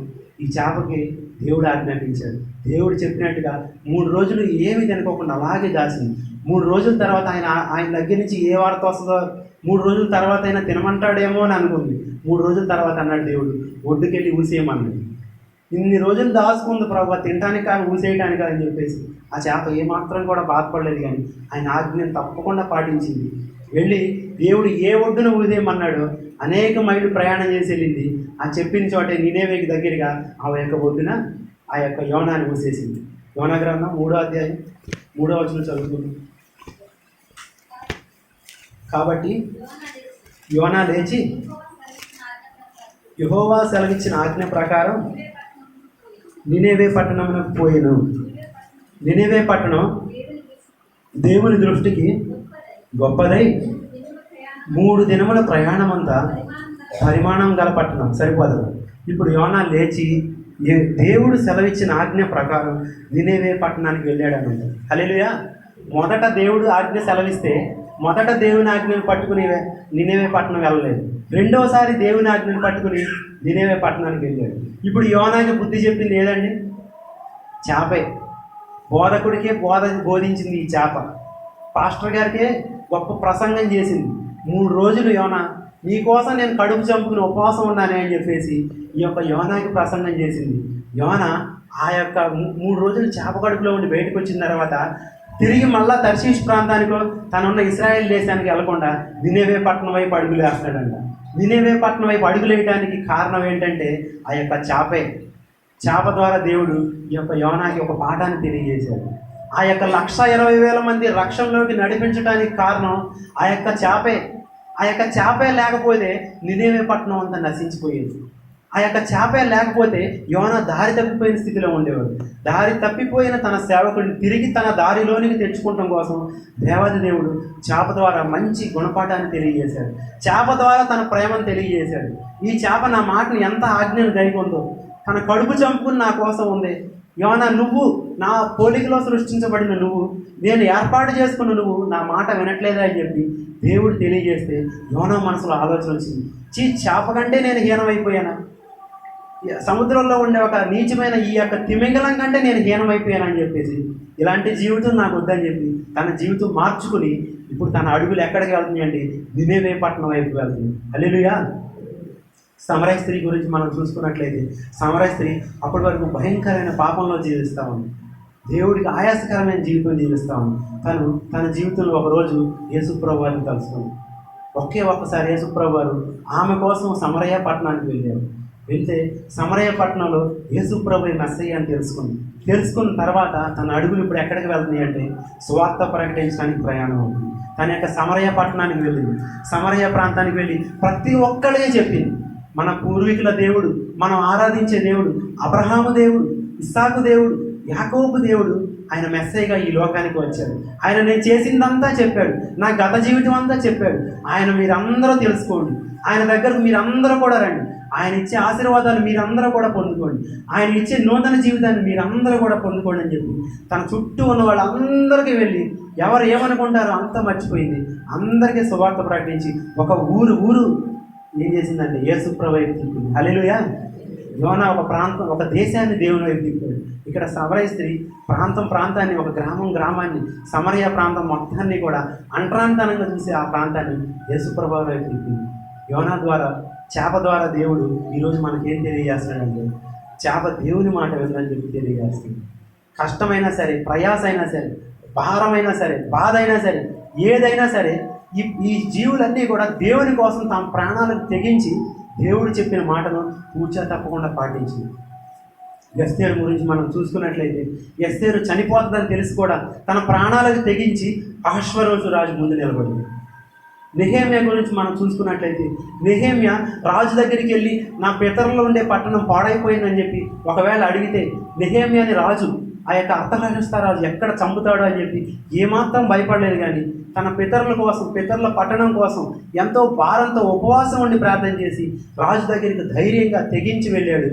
ఈ చేపకి దేవుడు ఆజ్ఞాపించాడు. దేవుడు చెప్పినట్టుగా 3 రోజులు ఏమి తినుకోకుండా అలాగే దాచింది. 3 రోజుల తర్వాత ఆయన దగ్గర నుంచి ఏ వార్త వస్తుందో, 3 రోజుల తర్వాత అయినా తినమంటాడేమో అని అనుకుంది. 3 రోజుల తర్వాత అన్నాడు దేవుడు, ఒడ్డుకెళ్ళి ఊసేయమన్నాడు. ఇన్ని రోజులు దాచుకుంది ప్రభు, తినడానికి కాదు ఊసేయటానికి అని చెప్పేసి ఆ చేప ఏమాత్రం కూడా బాధపడలేదు. కానీ ఆయన ఆజ్ఞను తప్పకుండా పాటించింది. వెళ్ళి దేవుడు ఏ ఒడ్డున ఊదేయమన్నాడో అనేక మైళ్ళు ప్రయాణం చేసి వెళ్ళింది. ఆ చెప్పిన చోటే నినేవేకి దగ్గరగా ఆ యొక్క ఒడ్డున ఆ యొక్క యోనాన్ని ఊసేసింది. యోనా గ్రంథం 3వ అధ్యాయం 3వ వచనం చదువుతుంది. కాబట్టి యోనా లేచి యెహోవా సెలవిచ్చిన ఆజ్ఞ ప్రకారం నినేవే పట్టణమునకు పోయెను. నినేవే పట్టణం దేవుని దృష్టికి గొప్పదై 3 దినముల ప్రయాణమంతా పరిమాణం గల పట్టణం. సరిపోదు. ఇప్పుడు యోనా లేచి దేవుడు సెలవిచ్చిన ఆజ్ఞ ప్రకారం నినేవే పట్టణానికి వెళ్ళాడని ఉంటుంది. హల్లెలూయా. మొదట దేవుడు ఆజ్ఞ సెలవిస్తే మొదట దేవుని ఆజ్ఞను పట్టుకుని నినేవే పట్టణం వెళ్ళలేదు. రెండోసారి దేవుని ఆజ్ఞను పట్టుకుని నినేవే పట్టణానికి వెళ్ళాడు. ఇప్పుడు యోనాకి బుద్ధి చెప్పింది ఏదండి? చేపే. బోధకుడికే బోధించింది ఈ చేప. పాస్టర్ గారికే గొప్ప ప్రసంగం చేసింది. 3 రోజులు యోనా నీకోసం నేను కడుపు చంపుకుని ఉపవాసం ఉన్నానే అని చెప్పేసి ఈ యొక్క యోనాకి ప్రసంగం చేసింది. యోనా ఆ యొక్క 3 రోజులు చేప కడుపులో ఉండి బయటకు వచ్చిన తర్వాత తిరిగి మళ్ళా తర్షీష్ ప్రాంతానికో తనున్న ఇశ్రాయేల్ దేశానికి వెళ్లకుండా నినేవే పట్టణం వైపు అడుగులు వేస్తాడంట. నినేవే పట్టణం వైపు అడుగులు వేయడానికి కారణం ఏంటంటే ఆ యొక్క చేపే. చేప ద్వారా దేవుడు ఈ యొక్క యోనాకి ఒక పాఠాన్ని తెలియజేశాడు. ఆ యొక్క 1,20,000 మంది రక్షణలోకి నడిపించడానికి కారణం ఆ యొక్క చేపే. ఆ యొక్క చేపే లేకపోతే నినేవే పట్టణం అంతా నశించిపోయేది. ఆ యొక్క చేపే లేకపోతే యోనా దారి తప్పిపోయిన స్థితిలో ఉండేవాడు. దారి తప్పిపోయిన తన సేవకుడిని తిరిగి తన దారిలోనికి తెచ్చుకోవడం కోసం దేవాది దేవుడు చేప ద్వారా మంచి గుణపాఠాన్ని తెలియజేశాడు. చేప ద్వారా తన ప్రేమను తెలియజేశాడు. ఈ చేప నా మాటను ఎంత ఆజ్ఞను గైకొందో, తన కడుపు చంపుకుని నా కోసం ఉంది. యోనా, నువ్వు నా పోలికలో సృష్టించబడిన నువ్వు, నేను ఏర్పాటు చేసుకున్న నువ్వు నా మాట వినట్లేదా అని చెప్పి దేవుడు తెలియజేస్తే యోనా మనసులో ఆలోచన వచ్చింది. చేప కంటే నేను హీనమైపోయానా? సముద్రంలో ఉండే ఒక నీచమైన ఈ యొక్క తిమింగలం కంటే నేను హీనమైపోయానని చెప్పేసి ఇలాంటి జీవితం నాకు వద్దని చెప్పి తన జీవితం మార్చుకుని ఇప్పుడు తన అడుగులు ఎక్కడికి వెళ్తుంది అండి? నినేవే పట్టణం వైపు వెళ్తుంది. హల్లెలూయా. సమరయ స్త్రీ గురించి మనం చూసుకున్నట్లయితే సమరయ స్త్రీ అప్పటి వరకు భయంకరమైన పాపంలో జీవిస్తూ ఉంది. దేవుడికి ఆయాసకరమైన జీవితం జీవిస్తూ ఉంది. తన జీవితంలో ఒకరోజు యేసుప్రభు వారిని కలుసుకుంది. ఒక్కసారి యేసుప్రభు వారు ఆమె కోసం సమరయ పట్టణానికి వెళ్ళారు. వెళ్తే సమరయ పట్టణంలో యేసుప్రభు మెస్సయ్య అని తెలుసుకున్న తర్వాత తన అడుగులు ఇప్పుడు ఎక్కడికి వెళ్తున్నాయి అంటే సువార్త ప్రకటించడానికి ప్రయాణం అవుతుంది. తన యొక్క సమరయ పట్టణానికి వెళ్ళింది. సమరయ ప్రాంతానికి వెళ్ళి ప్రతి ఒక్కళ్ళే చెప్పింది, మన పూర్వీకుల దేవుడు, మనం ఆరాధించే దేవుడు, అబ్రహాము దేవుడు, ఇస్సాకు దేవుడు, యాకోబు దేవుడు, ఆయన మెస్సయ్యగా ఈ లోకానికి వచ్చాడు. ఆయన నేను చేసిందంతా చెప్పాడు, నా గత జీవితం అంతా చెప్పాడు. ఆయన మీరందరూ తెలుసుకోండి, ఆయన దగ్గరకు మీరందరూ కూడా రండి, ఆయన ఇచ్చే ఆశీర్వాదాలు మీరందరూ కూడా పొందుకోండి, ఆయన ఇచ్చే నూతన జీవితాన్ని మీరందరూ కూడా పొందుకోండి అని చెప్పి తన చుట్టూ ఉన్న వాళ్ళందరికీ వెళ్ళి ఎవరు ఏమనుకుంటారో అంతా మర్చిపోయింది. అందరికీ సువార్త ప్రకటించి ఒక ఊరు ఏం చేసిందంటే యేసుప్రభు వైపు తిప్పింది. హల్లెలూయా. యోనా ఒక దేశాన్ని దేవుని వైపు తిప్పాడు. ఇక్కడ సమరయ స్త్రీ ప్రాంతాన్ని, ఒక గ్రామాన్ని, సమరయ ప్రాంతం మొత్తాన్ని కూడా అంటరానితనంగా చూసి ఆ ప్రాంతాన్ని యేసుప్రభు వైపు తిప్పింది. యోనా ద్వారా, చేప ద్వారా దేవుడు ఈరోజు మనకేం తెలియజేస్తున్నాడంటే చేప దేవుని మాట విందని చెప్పి తెలియజేస్తుంది. కష్టమైనా సరే, ప్రయాస అయినా సరే, భారమైనా సరే, బాధ అయినా సరే, ఏదైనా సరే ఈ జీవులన్నీ కూడా దేవుని కోసం తమ ప్రాణాలను తెగించి దేవుడు చెప్పిన మాటను పూర్తిగా తప్పకుండా పాటించింది. ఎస్తేరు గురించి మనం చూసుకున్నట్లయితే ఎస్తేరు చనిపోతుందని తెలిసి కూడా తన ప్రాణాలకు తెగించి అహష్వేరోషు రాజు ముందు నిలబడింది. నెహెమ్యా గురించి మనం చూసుకున్నట్లయితే నెహెమ్యా రాజు దగ్గరికి వెళ్ళి నా పితరులో ఉండే పట్టణం పాడైపోయిందని చెప్పి ఒకవేళ అడిగితే నెహెమ్యాని రాజు ఆ యొక్క అర్థరాజు రాజు ఎక్కడ చంపుతాడో అని చెప్పి ఏమాత్రం భయపడలేదు. కానీ తన పితరుల కోసం, పితరుల పట్టణం కోసం ఎంతో భారంతో ఉపవాసం ఉండి ప్రార్థన చేసి రాజు దగ్గరికి ధైర్యంగా తెగించి వెళ్ళాడు.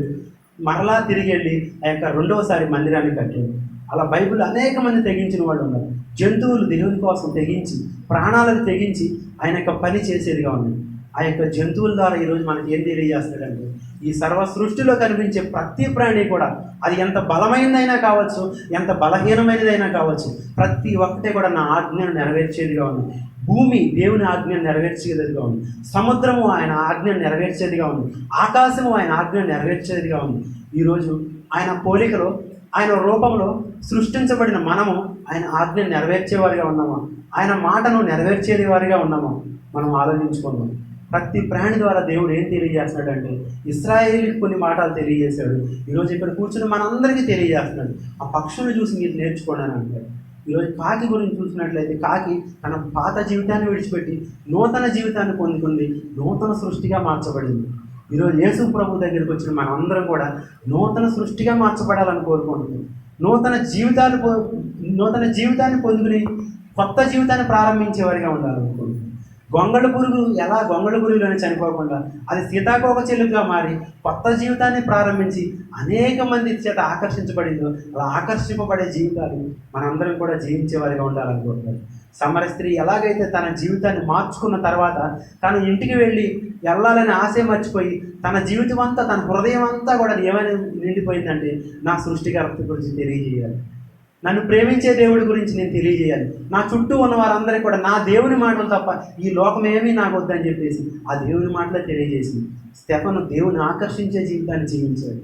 మరలా తిరిగి వెళ్ళి ఆ యొక్క రెండవసారి మందిరాన్ని కట్టాడు. అలా బైబిల్ అనేక మంది తెగించిన వాళ్ళు ఉన్నారు. జంతువులు దేవుని కోసం తెగించి, ప్రాణాలకు తెగించి ఆయన యొక్క పని చేసేదిగా ఉన్నాయి. ఆ యొక్క జంతువుల ద్వారా ఈరోజు మనకి ఏం తెలియజేస్తాడంటే ఈ సర్వ సృష్టిలో కనిపించే ప్రతి ప్రాణి కూడా అది ఎంత బలమైనదైనా కావచ్చు, ఎంత బలహీనమైనదైనా కావచ్చు, ప్రతి ఒక్కటే కూడా నా ఆజ్ఞను నెరవేర్చేదిగా ఉంది. భూమి దేవుని ఆజ్ఞను నెరవేర్చేదిగా ఉంది. సముద్రము ఆయన ఆజ్ఞను నెరవేర్చేదిగా ఉంది. ఆకాశము ఆయన ఆజ్ఞను నెరవేర్చేదిగా ఉంది. ఈరోజు ఆయన పోలికలో, ఆయన రూపంలో సృష్టించబడిన మనము ఆయన ఆజ్ఞను నెరవేర్చేవారిగా ఉన్నామా, ఆయన మాటను నెరవేర్చేది వారిగా ఉన్నామా మనం ఆలోచించుకుందాం. ప్రతి ప్రాణి ద్వారా దేవుడు ఏం తెలియజేస్తున్నాడంటే ఇశ్రాయేలుకి కొన్ని మాటలు తెలియజేశాడు. ఈరోజు ఇక్కడ కూర్చుని మనందరికీ తెలియజేస్తున్నాడు. ఆ పక్షులు చూసి మీరు నేర్చుకోండి అని అంటాడు. ఈరోజు కాకి గురించి చూసినట్లయితే కాకి తన పాత జీవితాన్ని విడిచిపెట్టి నూతన జీవితాన్ని పొందుకుంది, నూతన సృష్టిగా మార్చబడింది. ఈరోజు యేసు ప్రభు దగ్గరికి వచ్చిన మనందరం కూడా నూతన సృష్టిగా మార్చబడాలని కోరుకుంటున్నాం. నూతన జీవితాన్ని పొందుకుని కొత్త జీవితాన్ని ప్రారంభించేవారిగా ఉండాలనుకుంటున్నాం. గొంగళ పురుగు ఎలా గొంగళ పురుగులోనే చనిపోకుండా అది సీతాకోక చిలుకగా మారి కొత్త జీవితాన్ని ప్రారంభించి అనేక మంది చేత ఆకర్షించబడిందో అలా ఆకర్షింపబడే జీవితాలు మనందరం కూడా జీవించేవారిగా ఉండాలనుకుంటున్నారు. సమర స్త్రీ ఎలాగైతే తన జీవితాన్ని మార్చుకున్న తర్వాత తను ఇంటికి వెళ్ళి వెళ్ళాలని ఆశ మర్చిపోయి తన జీవితం అంతా, తన హృదయం అంతా కూడా ఏమైనా నిండిపోయిందంటే నా సృష్టికర్త గురించి తెలియజేయాలి, నన్ను ప్రేమించే దేవుడి గురించి నేను తెలియజేయాలి, నా చుట్టూ ఉన్న వారందరికీ కూడా నా దేవుని మాటలు తప్ప ఈ లోకం ఏమీ నాకు వద్దని చెప్పేసి ఆ దేవుని మాటలే తెలియజేసింది. స్టెఫను దేవుని ఆకర్షించే జీవితాన్ని జీవించాడు.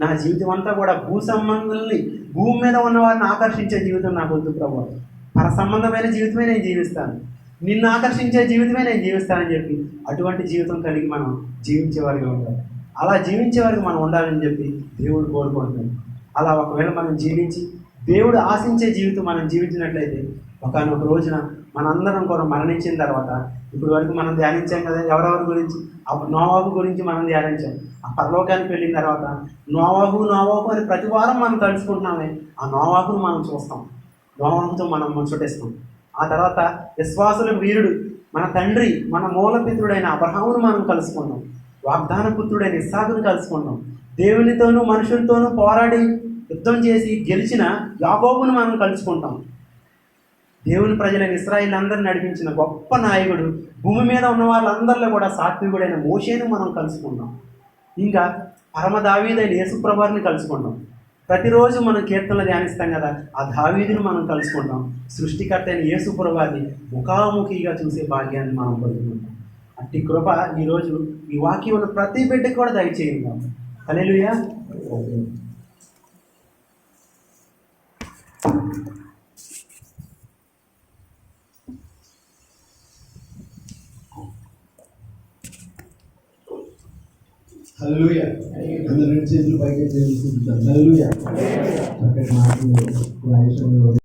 నా జీవితం అంతా కూడా భూ సంబంధాలని, భూమి మీద ఉన్న వారిని ఆకర్షించే జీవితం నాకు వద్దు ప్రభు, పర సంబంధమైన జీవితమే నేను జీవిస్తాను, నిన్ను ఆకర్షించే జీవితమే నేను జీవిస్తానని చెప్పి అటువంటి జీవితం కలిగి మనం జీవించేవారిగా ఉండాలి. అలా జీవించేవారికి మనం ఉండాలని చెప్పి దేవుడు కోరుకుంటున్నాడు. అలా ఒకవేళ మనం జీవించి దేవుడు ఆశించే జీవితం మనం జీవించినట్లయితే ఒకనొక రోజున మనందరం కూడా మరణించిన తర్వాత, ఇప్పుడు వరకు మనం ధ్యానించాం కదా ఎవరెవరి గురించి, నోవాహు గురించి మనం ధ్యానించాం. ఆ పరలోకానికి వెళ్ళిన తర్వాత నోవాహు అని ప్రతి వారం మనం తలుచుకుంటున్నామే, ఆ నోవాహును మనం చూస్తాం, నోవాహుతో మనం ముచ్చటిస్తాం. ఆ తర్వాత విశ్వాసుల వీరుడు, మన తండ్రి, మన మూలపిత్రుడైన అబ్రహామును మనం కలుసుకున్నాం. వాగ్దాన పుత్రుడైన ఇస్సాకును కలుసుకున్నాం. దేవునితోనూ మనుషులతోనూ పోరాడి యుద్ధం చేసి గెలిచిన యాకోబును మనం కలుసుకుంటాం. దేవుని ప్రజలైన ఇశ్రాయేలు అందరిని నడిపించిన గొప్ప నాయకుడు, భూమి మీద ఉన్న వాళ్ళందరిలో కూడా సాత్వికుడైన మోషేను మనం కలుసుకుంటాం. ఇంకా పరమ దావీదైన యేసుప్రభుని కలుసుకుంటాం. ప్రతిరోజు మనం కీర్తనలు ధ్యానిస్తాం కదా, ఆ దావీదును మనం కలుసుకుంటాం. సృష్టికర్త అయిన యేసుప్రభుని ముఖాముఖిగా చూసే భాగ్యాన్ని మనం పొందుకుంటాం. అట్టి కృప ఈరోజు ఈ వాక్యం ఉన్న ప్రతి బిడ్డకు కూడా దయచేయండి. హల్లెలూయా. హల్లెలూయా. అందరూ రెండు చేతులు పైకి తెలుసుకుంటారు. హల్లెలూయా. చక్కటి మాటలు